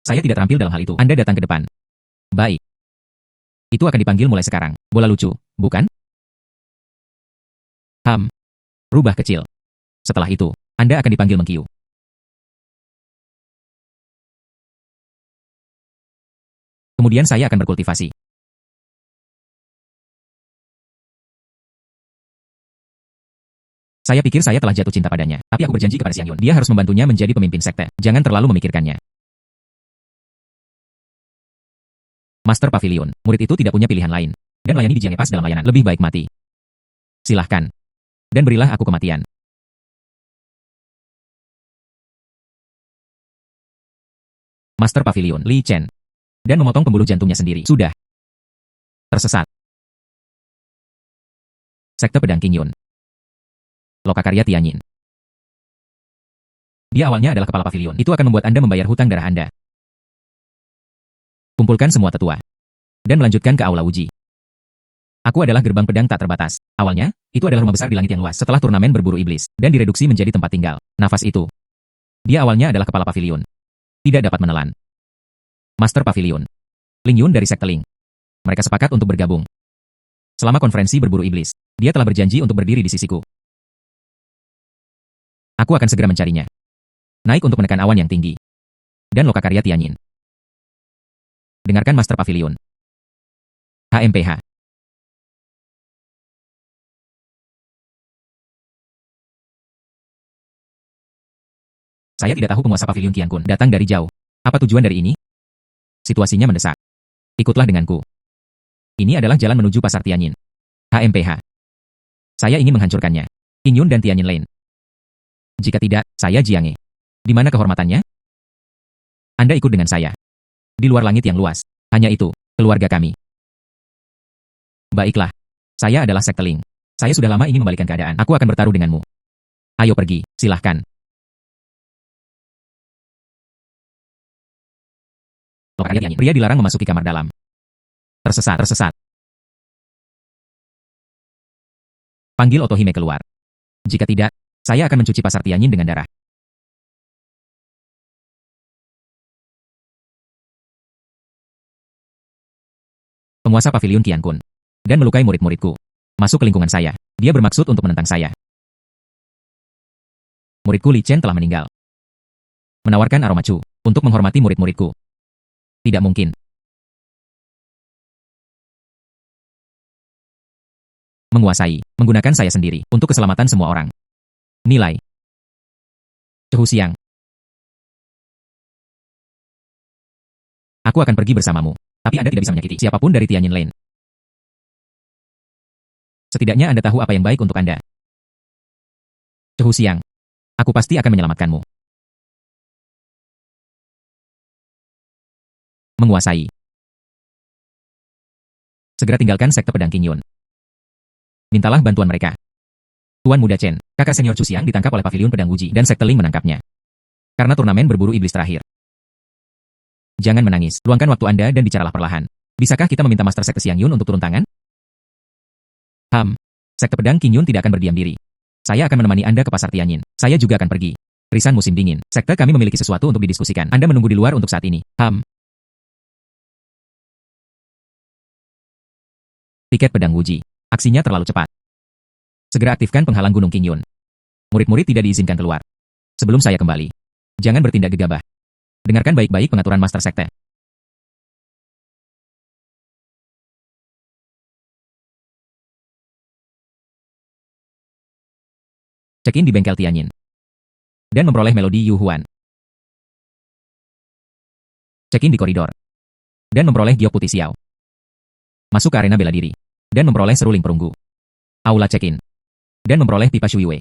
Saya tidak terampil dalam hal itu. Anda datang ke depan. Baik. Itu akan dipanggil mulai sekarang. Bola lucu, bukan? Rubah kecil. Setelah itu, Anda akan dipanggil Mengkiu. Kemudian saya akan berkultivasi. Saya pikir saya telah jatuh cinta padanya, tapi aku berjanji kepada Xiang Yun, dia harus membantunya menjadi pemimpin sekte. Jangan terlalu memikirkannya. Master Pavilion, murid itu tidak punya pilihan lain. Dan layani di Jianghe Pass dalam layanan. Lebih baik mati. Silahkan. Dan berilah aku kematian. Master Pavilion, Li Chen. Dan memotong pembuluh jantungnya sendiri. Sudah. Tersesat. Sekte pedang King Yun. Lokakarya Tianyin. Dia awalnya adalah kepala pavilion. Itu akan membuat Anda membayar hutang darah Anda. Kumpulkan semua tetua. Dan melanjutkan ke Aula Wuji. Aku adalah gerbang pedang tak terbatas. Awalnya, itu adalah rumah besar di langit yang luas setelah turnamen berburu iblis. Dan direduksi menjadi tempat tinggal. Nafas itu. Dia awalnya adalah kepala pavilion. Tidak dapat menelan. Master Pavilion. Ling Yun dari Sekte Ling. Mereka sepakat untuk bergabung. Selama konferensi berburu iblis, dia telah berjanji untuk berdiri di sisiku. Aku akan segera mencarinya. Naik untuk menekan awan yang tinggi. Dan Lokakarya Tianyin. Dengarkan Master Pavilion. HMPH. Saya tidak tahu penguasa Pavilion Qian Kun datang dari jauh. Apa tujuan dari ini? Situasinya mendesak. Ikutlah denganku. Ini adalah jalan menuju pasar Tianyin. HMPH. Saya ingin menghancurkannya. King Yun dan Tianyin Lane. Jika tidak, saya Jianghe. Di mana kehormatannya? Anda ikut dengan saya. Di luar langit yang luas. Hanya itu, keluarga kami. Baiklah. Saya adalah Sekte Ling. Saya sudah lama ingin membalikkan keadaan. Aku akan bertaruh denganmu. Ayo pergi, silahkan. Lokasi Tianyin. Pria dilarang memasuki kamar dalam. Tersesat. Panggil Otohime keluar. Jika tidak, saya akan mencuci pasar Tianyin dengan darah. Penguasa paviliun Qiankun. Dan melukai murid-muridku. Masuk ke lingkungan saya. Dia bermaksud untuk menentang saya. Muridku Li Chen telah meninggal. Menawarkan aroma cu untuk menghormati murid-muridku. Tidak mungkin. Menguasai, menggunakan saya sendiri untuk keselamatan semua orang. Nilai. Cehu Siang. Aku akan pergi bersamamu, tapi Anda tidak bisa menyakiti siapapun dari Tianyin Lane. Setidaknya Anda tahu apa yang baik untuk Anda. Cehu Siang. Aku pasti akan menyelamatkanmu. Menguasai. Segera tinggalkan sekte pedang Qingyun. Mintalah bantuan mereka. Tuan Muda Chen, kakak senior Chu Xiang ditangkap oleh paviliun pedang Wuji dan sekte Ling menangkapnya. Karena turnamen berburu iblis terakhir. Jangan menangis, luangkan waktu Anda dan bicaralah perlahan. Bisakah kita meminta Master Sekte Xiang Yun untuk turun tangan? Sekte pedang Qingyun tidak akan berdiam diri. Saya akan menemani Anda ke pasar Tianyin. Saya juga akan pergi. Risan musim dingin. Sekte kami memiliki sesuatu untuk didiskusikan. Anda menunggu di luar untuk saat ini. Tiket pedang Wuji. Aksinya terlalu cepat. Segera aktifkan penghalang Gunung Qingyun. Murid-murid tidak diizinkan keluar. Sebelum saya kembali, jangan bertindak gegabah. Dengarkan baik-baik pengaturan Master Sekte. Check-in di bengkel Tianyin. Dan memperoleh melodi Yu Huan. Check-in di koridor. Dan memperoleh giok putih Xiao. Masuk ke arena bela diri. Dan memperoleh seruling perunggu. Aula check-in. Dan memperoleh pipa Shuiwei.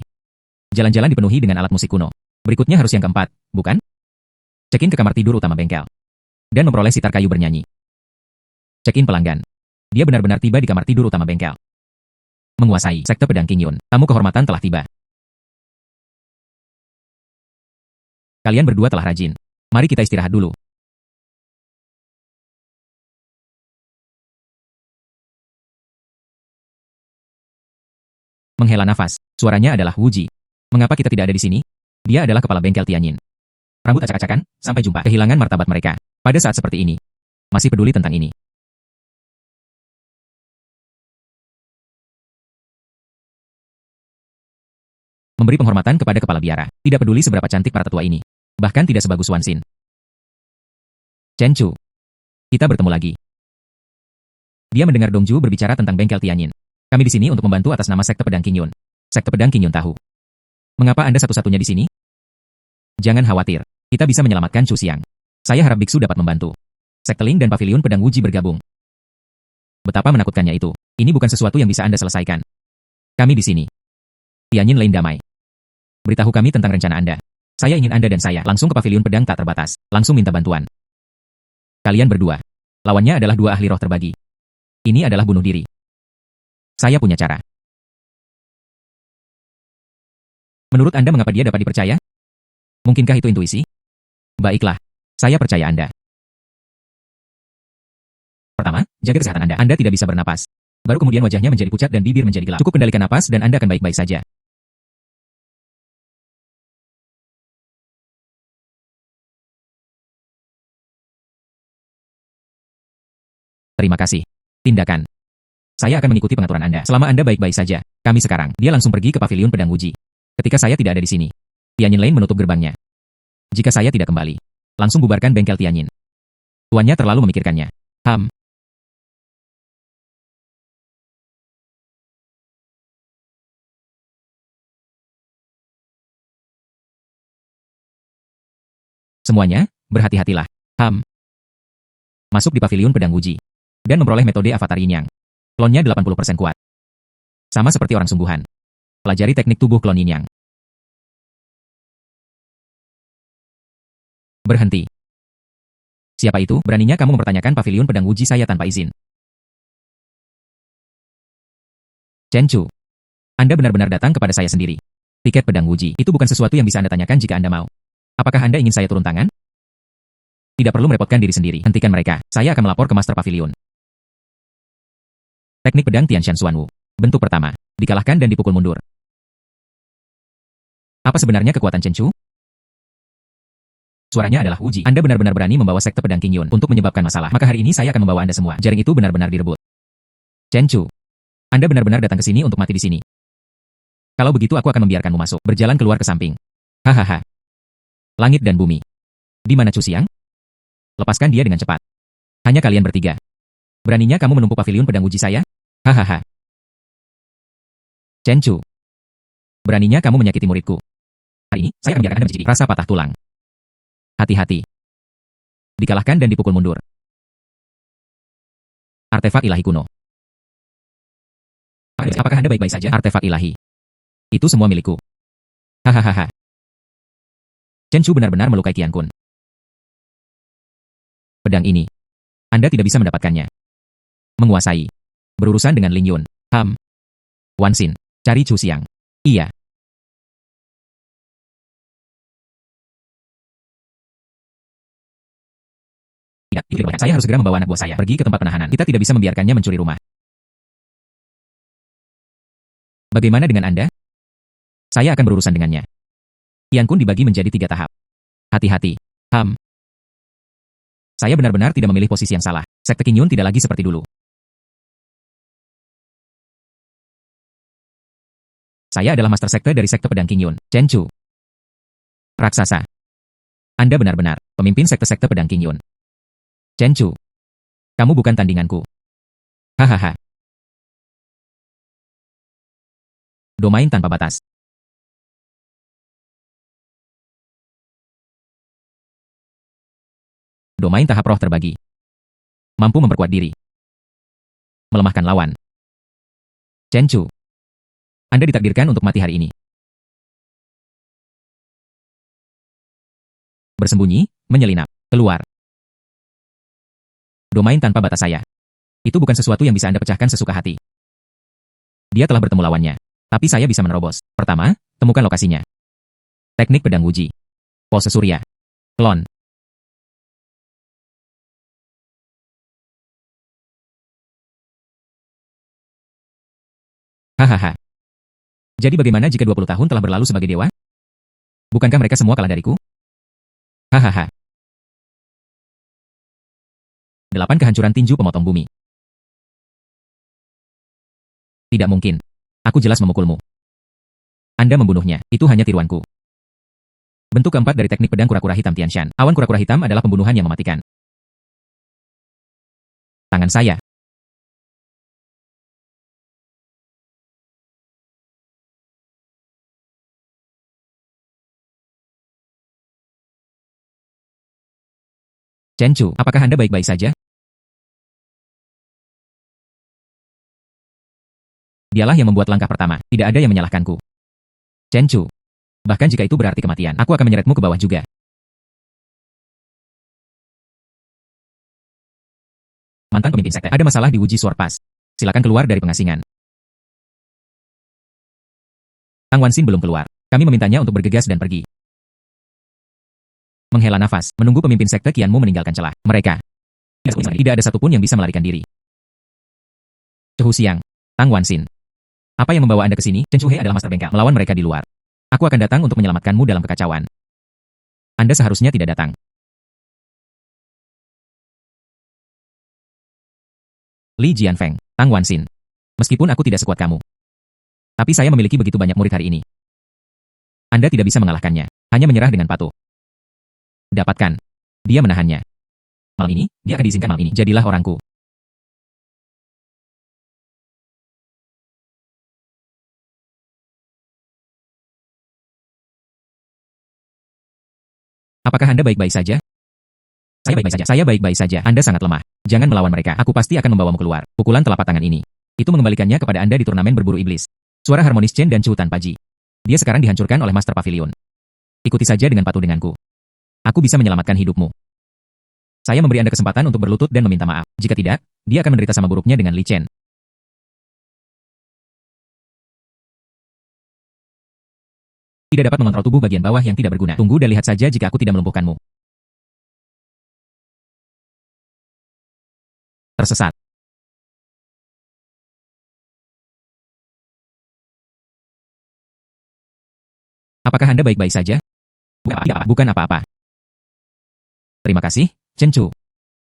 Jalan-jalan dipenuhi dengan alat musik kuno. Berikutnya harus yang keempat, bukan? Check-in ke kamar tidur utama bengkel. Dan memperoleh sitar kayu bernyanyi. Check-in pelanggan. Dia benar-benar tiba di kamar tidur utama bengkel. Menguasai sekte pedang Qingyun. Tamu kehormatan telah tiba. Kalian berdua telah rajin. Mari kita istirahat dulu. Menghela nafas. Suaranya adalah Wuji. Mengapa kita tidak ada di sini? Dia adalah kepala bengkel Tianyin. Rambut acak-acakan, sampai jumpa. Kehilangan martabat mereka. Pada saat seperti ini. Masih peduli tentang ini. Memberi penghormatan kepada kepala biara. Tidak peduli seberapa cantik para tetua ini. Bahkan tidak sebagus Wan Xin. Chen Chu. Kita bertemu lagi. Dia mendengar Dongju berbicara tentang bengkel Tianyin. Kami di sini untuk membantu atas nama sekte pedang Qingyun. Sekte pedang Qingyun tahu. Mengapa Anda satu-satunya di sini? Jangan khawatir. Kita bisa menyelamatkan Chu Xiang. Saya harap biksu dapat membantu. Sekte Ling dan paviliun pedang Wuji bergabung. Betapa menakutkannya itu. Ini bukan sesuatu yang bisa Anda selesaikan. Kami di sini. Tianyin Lane damai. Beritahu kami tentang rencana Anda. Saya ingin Anda dan saya langsung ke paviliun pedang tak terbatas. Langsung minta bantuan. Kalian berdua. Lawannya adalah dua ahli roh terbagi. Ini adalah bunuh diri. Saya punya cara. Menurut Anda mengapa dia dapat dipercaya? Mungkinkah itu intuisi? Baiklah. Saya percaya Anda. Pertama, jaga kesehatan Anda. Anda tidak bisa bernapas. Baru kemudian wajahnya menjadi pucat dan bibir menjadi gelap. Cukup kendalikan napas dan Anda akan baik-baik saja. Terima kasih. Tindakan. Saya akan mengikuti pengaturan Anda. Selama Anda baik-baik saja. Kami sekarang. Dia langsung pergi ke paviliun pedang Wuji. Ketika saya tidak ada di sini. Tianyin Lane menutup gerbangnya. Jika saya tidak kembali. Langsung bubarkan bengkel Tianyin. Tuannya terlalu memikirkannya. Semuanya, berhati-hatilah. Masuk di paviliun pedang Wuji. Dan memperoleh metode avatar Yin Yang. Klonnya 80% kuat. Sama seperti orang sungguhan. Pelajari teknik tubuh klon Yin Yang. Berhenti. Siapa itu? Beraninya kamu mempertanyakan paviliun pedang Wuji saya tanpa izin. Chen Chu. Anda benar-benar datang kepada saya sendiri. Tiket pedang Wuji itu bukan sesuatu yang bisa Anda tanyakan jika Anda mau. Apakah Anda ingin saya turun tangan? Tidak perlu merepotkan diri sendiri. Hentikan mereka. Saya akan melapor ke Master Pavilion. Teknik pedang Tianshan Xuanwu. Bentuk pertama. Dikalahkan dan dipukul mundur. Apa sebenarnya kekuatan Chen Chu? Suaranya adalah Wuji. Anda benar-benar berani membawa sekte pedang King Yun untuk menyebabkan masalah. Maka hari ini saya akan membawa Anda semua. Jaring itu benar-benar direbut. Chen Chu. Anda benar-benar datang ke sini untuk mati di sini. Kalau begitu aku akan membiarkanmu masuk. Berjalan keluar ke samping. Hahaha. Langit dan bumi. Di mana Chu Xiang? Lepaskan dia dengan cepat. Hanya kalian bertiga. Beraninya kamu menumpuk pavilion pedang uji saya? Hahaha. Chen Chu. Beraninya kamu menyakiti muridku. Hari ini, saya akan membiarkan Anda mencicipi rasa patah tulang. Hati-hati. Dikalahkan dan dipukul mundur. Artefak ilahi kuno. Apakah Anda baik-baik saja? Artefak ilahi. Itu semua milikku. Hahaha. Chen Chu benar-benar melukai Qian Kun. Pedang ini. Anda tidak bisa mendapatkannya. Menguasai. Berurusan dengan Ling Yun. Wan Xin. Cari Chu Xiang. Iya. Tidak, saya harus segera membawa anak buah saya pergi ke tempat penahanan. Kita tidak bisa membiarkannya mencuri rumah. Bagaimana dengan Anda? Saya akan berurusan dengannya. Qian Kun dibagi menjadi 3 tahap. Hati-hati. Saya benar-benar tidak memilih posisi yang salah. Sekte King Yun tidak lagi seperti dulu. Saya adalah master sekte dari sekte pedang King Yun, Chen Chu. Raksasa. Anda benar-benar pemimpin sekte-sekte pedang King Yun. Chen Chu. Kamu bukan tandinganku. Hahaha. Domain tanpa batas. Domain tahap roh terbagi. Mampu memperkuat diri. Melemahkan lawan. Chen Chu. Anda ditakdirkan untuk mati hari ini. Bersembunyi, menyelinap, keluar. Domain tanpa batas saya. Itu bukan sesuatu yang bisa Anda pecahkan sesuka hati. Dia telah bertemu lawannya. Tapi saya bisa menerobos. Pertama, temukan lokasinya. Teknik pedang Wuji. Pose surya. Klon. Hahaha. Jadi bagaimana jika 20 tahun telah berlalu sebagai dewa? Bukankah mereka semua kalah dariku? Hahaha. 8 kehancuran tinju pemotong bumi. Tidak mungkin. Aku jelas memukulmu. Anda membunuhnya. Itu hanya tiruanku. Bentuk keempat dari teknik pedang kura-kura hitam Tianshan. Awan kura-kura hitam adalah pembunuhan yang mematikan. Tangan saya. Chen Chu, apakah Anda baik-baik saja? Dialah yang membuat langkah pertama. Tidak ada yang menyalahkanku. Chen Chu. Bahkan jika itu berarti kematian, aku akan menyeretmu ke bawah juga. Mantan pemimpin sekte. Ada masalah di Wuji Sword Pass. Silakan keluar dari pengasingan. Tang Wanxin belum keluar. Kami memintanya untuk bergegas dan pergi. Menghela nafas, menunggu pemimpin sekte Qianmu meninggalkan celah. Mereka. Tidak ada satupun yang bisa melarikan diri. Chu Xiang. Tang Wanxin. Apa yang membawa Anda ke sini? Chen Chuhe adalah master bengkel. Melawan mereka di luar. Aku akan datang untuk menyelamatkanmu dalam kekacauan. Anda seharusnya tidak datang. Li Jianfeng, Tang Wanxin. Meskipun aku tidak sekuat kamu. Tapi saya memiliki begitu banyak murid hari ini. Anda tidak bisa mengalahkannya. Hanya menyerah dengan patuh. Dapatkan. Dia menahannya. Malam ini, dia akan diizinkan malam ini. Jadilah orangku. Apakah Anda baik-baik saja? Saya baik-baik saja. Saya baik-baik saja. Anda sangat lemah. Jangan melawan mereka. Aku pasti akan membawamu keluar. Pukulan telapak tangan ini. Itu mengembalikannya kepada Anda di turnamen berburu iblis. Suara harmonis Chen dan Chu tanpa Ji. Dia sekarang dihancurkan oleh Master Pavilion. Ikuti saja dengan patuh denganku. Aku bisa menyelamatkan hidupmu. Saya memberi Anda kesempatan untuk berlutut dan meminta maaf. Jika tidak, dia akan menderita sama buruknya dengan Li Chen. Tidak dapat mengontrol tubuh bagian bawah yang tidak berguna. Tunggu dan lihat saja jika aku tidak melumpuhkanmu. Tersesat. Apakah Anda baik-baik saja? Bukan apa-apa. Terima kasih, Chen Chu.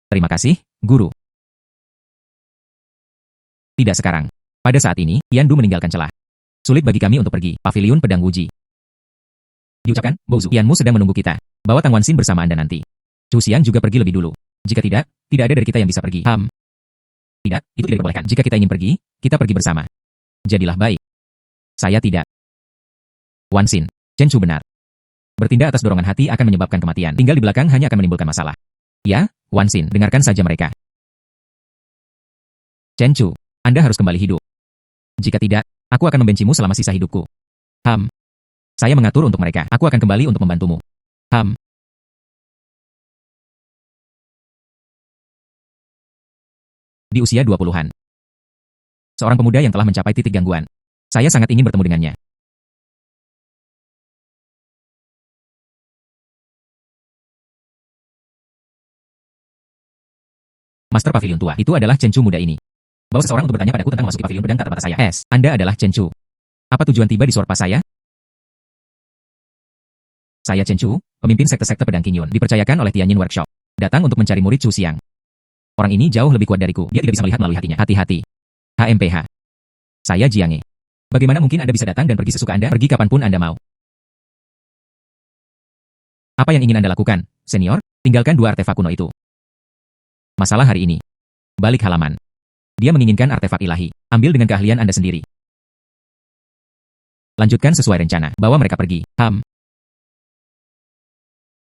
Terima kasih, Guru. Tidak sekarang. Pada saat ini, Yan Du meninggalkan celah. Sulit bagi kami untuk pergi. Paviliun Pedang Wuji. Diucapkan, Bouzu. Yanmu sedang menunggu kita. Bawa Tang Wanxin bersama Anda nanti. Chu Xiang juga pergi lebih dulu. Jika tidak ada dari kita yang bisa pergi. Tidak, itu tidak diperbolehkan. Jika kita ingin pergi, kita pergi bersama. Jadilah baik. Saya tidak. Wanxin, Chen Chu benar. Bertindak atas dorongan hati akan menyebabkan kematian. Tinggal di belakang hanya akan menimbulkan masalah. Ya, Wanxin, dengarkan saja mereka. Chen Chu, Anda harus kembali hidup. Jika tidak, aku akan membencimu selama sisa hidupku. Saya mengatur untuk mereka. Aku akan kembali untuk membantumu. Di usia 20-an. Seorang pemuda yang telah mencapai titik gangguan. Saya sangat ingin bertemu dengannya. Master Pavilion tua, itu adalah Chen Chu muda ini. Bawa seseorang untuk bertanya padaku tentang memasuki pavilion pedang tak terbatas saya. Anda adalah Chen Chu. Apa tujuan tiba di Sorpa saya? Saya Chen Chu, pemimpin sekte-sekte pedang Qingyun, dipercayakan oleh Tianyin Workshop. Datang untuk mencari murid Chu Xiang. Orang ini jauh lebih kuat dariku. Dia tidak bisa melihat melalui hatinya. Hati-hati. HMPH. Saya Jiang He. Bagaimana mungkin Anda bisa datang dan pergi sesuka Anda? Pergi kapanpun Anda mau. Apa yang ingin Anda lakukan, senior? Tinggalkan dua artefak kuno itu. Masalah hari ini. Balik halaman. Dia menginginkan artefak ilahi. Ambil dengan keahlian Anda sendiri. Lanjutkan sesuai rencana. Bawa mereka pergi.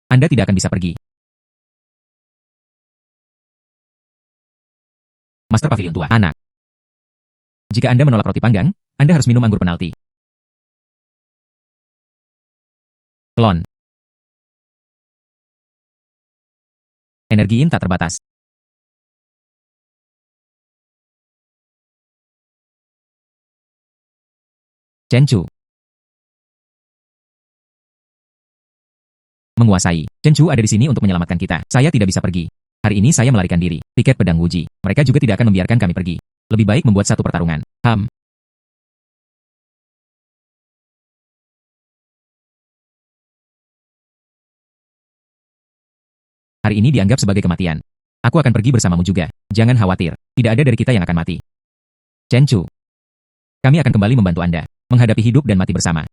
Anda tidak akan bisa pergi. Master Pavilion tua, anak. Jika Anda menolak roti panggang, Anda harus minum anggur penalti. Klon. Energi Yin tak terbatas. Chen Chu. Menguasai. Chen Chu ada di sini untuk menyelamatkan kita. Saya tidak bisa pergi. Hari ini saya melarikan diri. Tiket pedang Wuji. Mereka juga tidak akan membiarkan kami pergi. Lebih baik membuat satu pertarungan. Hari ini dianggap sebagai kematian. Aku akan pergi bersamamu juga. Jangan khawatir. Tidak ada dari kita yang akan mati. Chen Chu. Kami akan kembali membantu Anda. Menghadapi hidup dan mati bersama.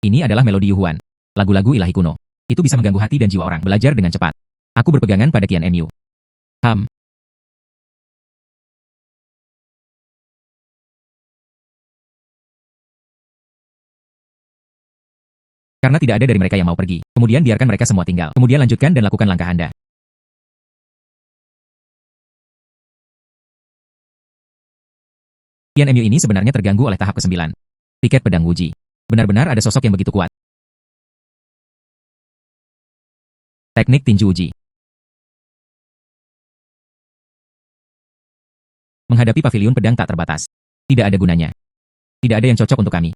Ini adalah melodi Yuhuan. Lagu-lagu ilahi kuno. Itu bisa mengganggu hati dan jiwa orang. Belajar dengan cepat. Aku berpegangan pada Qian Mu. Karena tidak ada dari mereka yang mau pergi. Kemudian biarkan mereka semua tinggal. Kemudian lanjutkan dan lakukan langkah Anda. Qian Mu ini sebenarnya terganggu oleh tahap ke-9. Tiket pedang Wuji. Benar-benar ada sosok yang begitu kuat. Teknik tinju uji. Menghadapi paviliun pedang tak terbatas. Tidak ada gunanya. Tidak ada yang cocok untuk kami.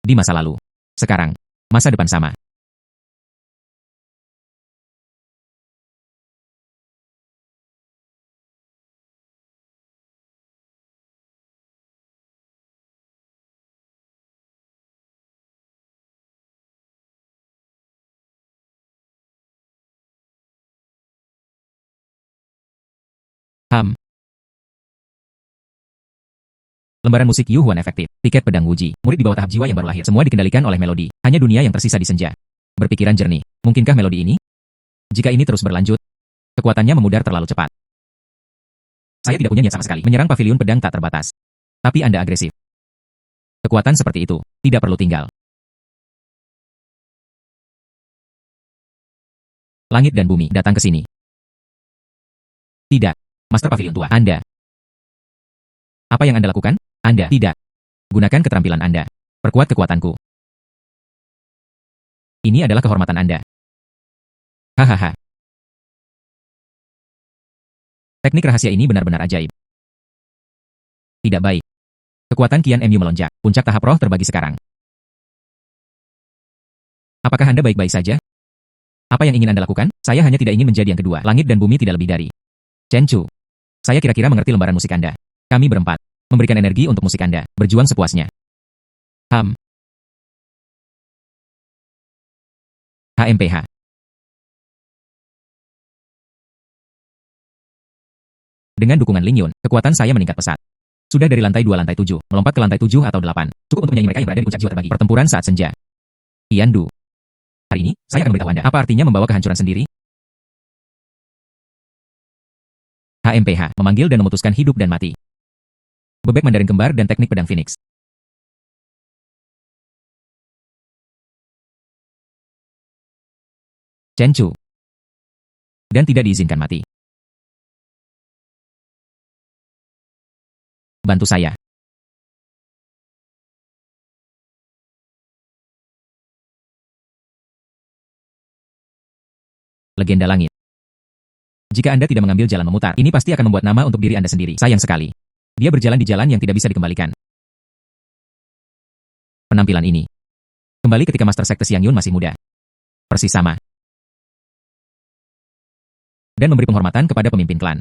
Di masa lalu. Sekarang. Masa depan sama. Lembaran musik Yu Huan efektif. Tiket pedang Wuji. Murid di bawah tahap jiwa yang baru lahir. Semua dikendalikan oleh melodi. Hanya dunia yang tersisa di senja. Berpikiran jernih. Mungkinkah melodi ini? Jika ini terus berlanjut, kekuatannya memudar terlalu cepat. Saya tidak punya niat sama sekali menyerang paviliun pedang tak terbatas. Tapi Anda agresif. Kekuatan seperti itu tidak perlu tinggal. Langit dan bumi datang ke sini. Tidak. Master Pavilion tua, Anda. Apa yang Anda lakukan? Anda tidak. Gunakan keterampilan Anda. Perkuat kekuatanku. Ini adalah kehormatan Anda. Hahaha. Teknik rahasia ini benar-benar ajaib. Tidak baik. Kekuatan Qian Mu melonjak. Puncak tahap roh terbagi sekarang. Apakah Anda baik-baik saja? Apa yang ingin Anda lakukan? Saya hanya tidak ingin menjadi yang kedua. Langit dan bumi tidak lebih dari. Chen Chu. Saya kira-kira mengerti lembaran musik Anda. Kami berempat. Memberikan energi untuk musik Anda. Berjuang sepuasnya. HMPH. Dengan dukungan Ling Yun, kekuatan saya meningkat pesat. Sudah dari lantai 2 lantai 7, melompat ke lantai 7 atau 8. Cukup untuk menyaingi mereka yang berada di puncak jiwa terbagi. Pertempuran saat senja. Yandu. Hari ini, saya akan memberitahu Anda apa artinya membawa kehancuran sendiri. HMPH, memanggil dan memutuskan hidup dan mati. Bebek Mandarin Kembar dan teknik pedang Phoenix. Chen Chu. Dan tidak diizinkan mati. Bantu saya. Legenda langit. Jika Anda tidak mengambil jalan memutar, ini pasti akan membuat nama untuk diri Anda sendiri. Sayang sekali. Dia berjalan di jalan yang tidak bisa dikembalikan. Penampilan ini. Kembali ketika Master Sekte Xiang Yun masih muda. Persis sama. Dan memberi penghormatan kepada pemimpin klan.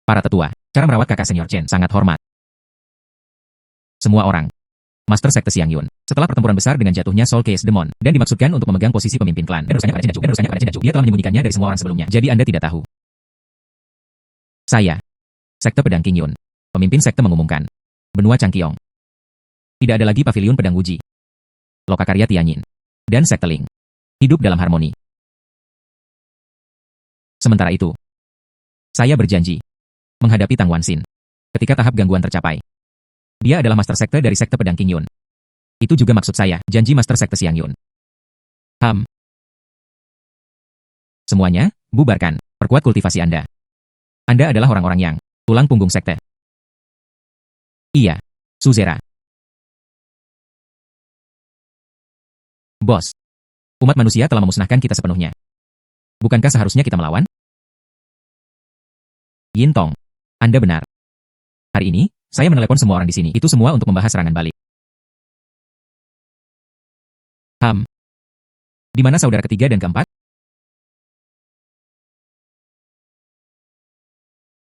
Para tetua, cara merawat kakak senior Chen sangat hormat. Semua orang. Master Sekte Xiang Yun. Setelah pertempuran besar dengan jatuhnya Soul Case Demon, dan dimaksudkan untuk memegang posisi pemimpin klan. Dan urusannya pada Chen Dachu. Dia telah menyembunyikannya dari semua orang sebelumnya. Jadi Anda tidak tahu. Saya. Sekte Pedang King Yun. Pemimpin sekte mengumumkan. Benua Changqiong. Tidak ada lagi pavilion pedang Wuji. Lokakarya Tianyin. Dan Sekte Ling. Hidup dalam harmoni. Sementara itu, saya berjanji menghadapi Tang Wanxin ketika tahap gangguan tercapai. Dia adalah Master Sekte dari Sekte Pedang King Yun. Itu juga maksud saya, janji Master Sekte Xiang Yun. Semuanya, bubarkan. Perkuat kultivasi Anda. Anda adalah orang-orang yang tulang punggung sekte. Iya, Suzera. Bos, umat manusia telah memusnahkan kita sepenuhnya. Bukankah seharusnya kita melawan? Yin Tong, Anda benar. Hari ini, saya menelepon semua orang di sini. Itu semua untuk membahas serangan balik. Di mana saudara ketiga dan keempat?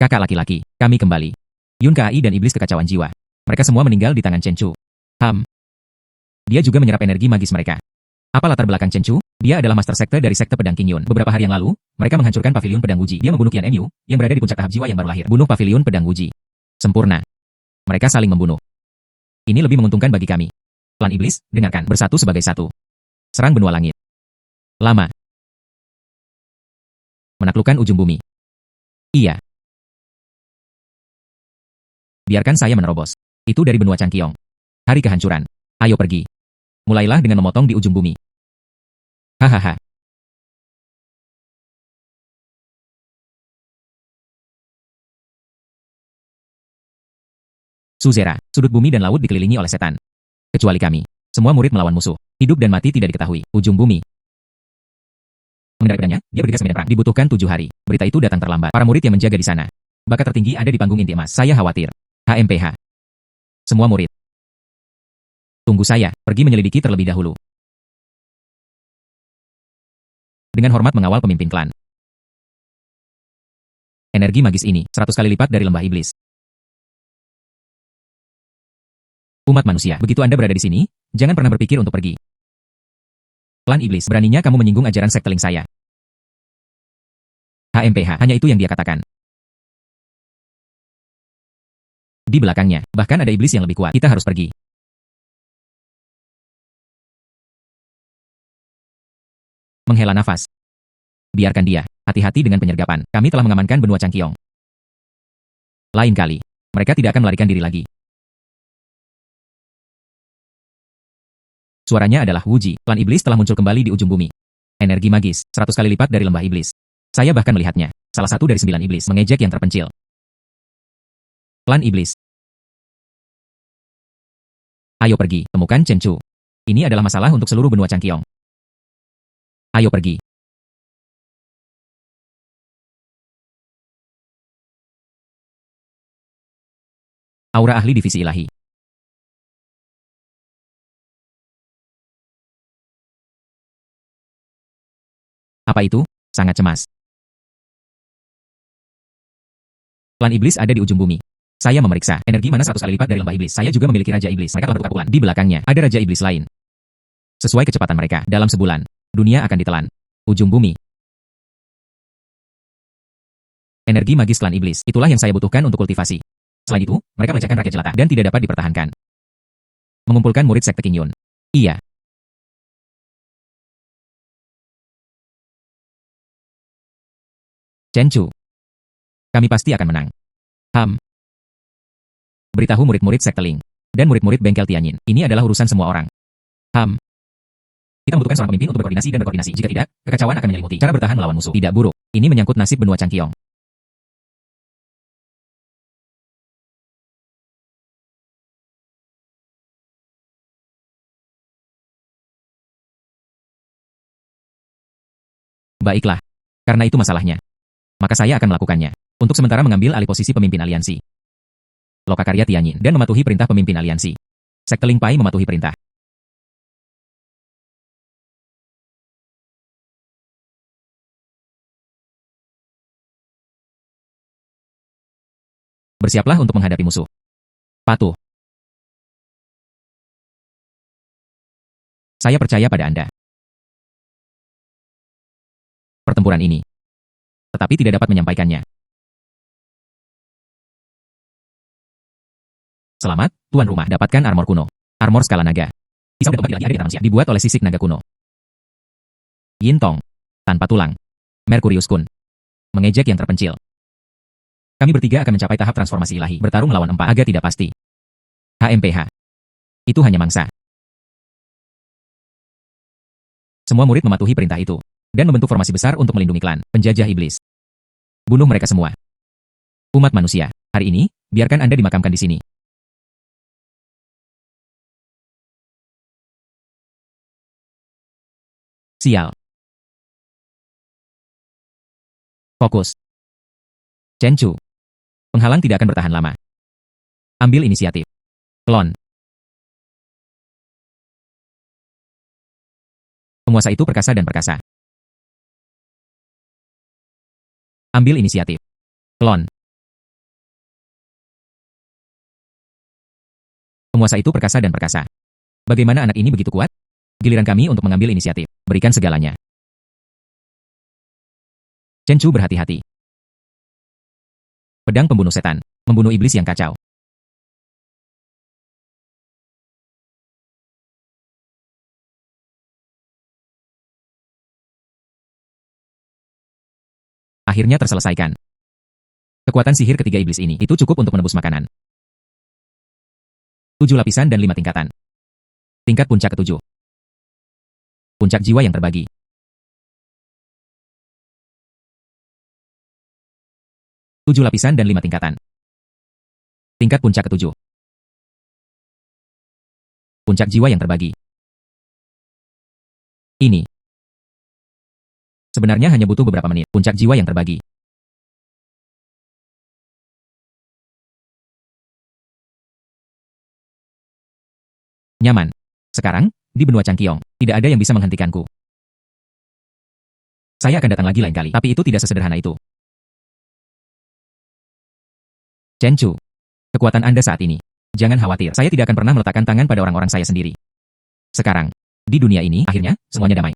Kakak laki-laki, kami kembali. Yun Kai dan iblis kekacauan jiwa. Mereka semua meninggal di tangan Chen Chu. Dia juga menyerap energi magis mereka. Apa latar belakang Chen Chu? Dia adalah Master Sekte dari Sekte Pedang King Yun. Beberapa hari yang lalu, mereka menghancurkan pavilion pedang Wuji. Dia membunuh Qian Mu, yang berada di puncak tahap jiwa yang baru lahir. Bunuh pavilion pedang Wuji. Sempurna. Mereka saling membunuh. Ini lebih menguntungkan bagi kami. Klan iblis, dengarkan, bersatu sebagai satu. Serang benua langit. Lama. Menaklukkan ujung bumi. Iya. Biarkan saya menerobos. Itu dari benua Changqiong. Hari kehancuran. Ayo pergi. Mulailah dengan memotong di ujung bumi. Hahaha. Suzera, sudut bumi dan laut dikelilingi oleh setan. Kecuali kami. Semua murid melawan musuh. Hidup dan mati tidak diketahui. Ujung bumi. Mengendarai pedangnya, dia bergegas ke medan perang. Dibutuhkan 7 hari. Berita itu datang terlambat. Para murid yang menjaga di sana. Bakat tertinggi ada di panggung inti emas. Saya khawatir. HMPH. Semua murid. Tunggu saya, pergi menyelidiki terlebih dahulu. Dengan hormat mengawal pemimpin klan. Energi magis ini, 100 kali lipat dari lembah iblis. Umat manusia, begitu Anda berada di sini, jangan pernah berpikir untuk pergi. Klan iblis, beraninya kamu menyinggung ajaran sekte Ling saya. HMPH, hanya itu yang dia katakan. Di belakangnya, bahkan ada iblis yang lebih kuat. Kita harus pergi. Menghela nafas. Biarkan dia. Hati-hati dengan penyergapan. Kami telah mengamankan benua Changqiong. Lain kali, mereka tidak akan melarikan diri lagi. Suaranya adalah Wuji. Klan iblis telah muncul kembali di ujung bumi. Energi magis, 100 kali lipat dari lembah iblis. Saya bahkan melihatnya. Salah satu dari 9 iblis mengejek yang terpencil. Klan iblis. Ayo pergi, temukan Chen Chu. Ini adalah masalah untuk seluruh benua Changqiong. Ayo pergi. Aura ahli divisi ilahi. Apa itu? Sangat cemas. Klan iblis ada di ujung bumi. Saya memeriksa. Energi mana 100 kali lipat dari lembah iblis. Saya juga memiliki Raja Iblis. Mereka telah bertukar pukulan. Di belakangnya, ada Raja Iblis lain. Sesuai kecepatan mereka, dalam sebulan, dunia akan ditelan. Ujung bumi. Energi magis klan iblis, itulah yang saya butuhkan untuk kultivasi. Selain itu, mereka melecehkan rakyat jelata dan tidak dapat dipertahankan. Mengumpulkan murid sekte Qingyun. Iya. Chen Chu. Kami pasti akan menang. Beritahu murid-murid sekte Ling dan murid-murid bengkel Tianyin. Ini adalah urusan semua orang. Kita membutuhkan seorang pemimpin untuk berkoordinasi dan berkoordinasi. Jika tidak, kekacauan akan menyelimuti. Cara bertahan melawan musuh tidak buruk. Ini menyangkut nasib benua Changqiong. Baiklah. Karena itu masalahnya. Maka saya akan melakukannya. Untuk sementara mengambil alih posisi pemimpin aliansi. Lokakarya Tianyin dan mematuhi perintah pemimpin aliansi. Sekte Ling Pai mematuhi perintah. Bersiaplah untuk menghadapi musuh. Patuh. Saya percaya pada Anda. Pertempuran ini. Tetapi tidak dapat menyampaikannya. Selamat, tuan rumah. Dapatkan armor kuno. Armor skala naga. Pisau dan tombak ilahi ada di tangan manusia. Dibuat oleh sisik naga kuno. Yintong. Tanpa tulang. Merkurius Kun. Mengejek yang terpencil. Kami bertiga akan mencapai tahap transformasi ilahi. Bertarung melawan empat agak tidak pasti. HMPH. Itu hanya mangsa. Semua murid mematuhi perintah itu. Dan membentuk formasi besar untuk melindungi klan penjajah iblis. Bunuh mereka semua. Umat manusia, hari ini, biarkan Anda dimakamkan di sini. Sial. Fokus. Chen Chu. Penghalang tidak akan bertahan lama. Ambil inisiatif. Klon. Penguasa itu perkasa dan perkasa. Ambil inisiatif. Klon. Penguasa itu perkasa dan perkasa. Bagaimana anak ini begitu kuat? Giliran kami untuk mengambil inisiatif. Berikan segalanya. Chen Chu berhati-hati. Pedang pembunuh setan. Membunuh iblis yang kacau. Akhirnya terselesaikan. Kekuatan sihir ketiga iblis ini itu cukup untuk menebus makanan. 7 lapisan dan 5 tingkatan. Tingkat puncak ke-7. Puncak jiwa yang terbagi. Tujuh lapisan dan 5 tingkatan. Tingkat puncak ke-7. Puncak jiwa yang terbagi. Ini. Sebenarnya hanya butuh beberapa menit. Puncak jiwa yang terbagi. Nyaman. Sekarang, di benua Changqiong, tidak ada yang bisa menghentikanku. Saya akan datang lagi lain kali, tapi itu tidak sesederhana itu. Chen Chu, kekuatan Anda saat ini. Jangan khawatir, saya tidak akan pernah meletakkan tangan pada orang-orang saya sendiri. Sekarang, di dunia ini, akhirnya, semuanya damai.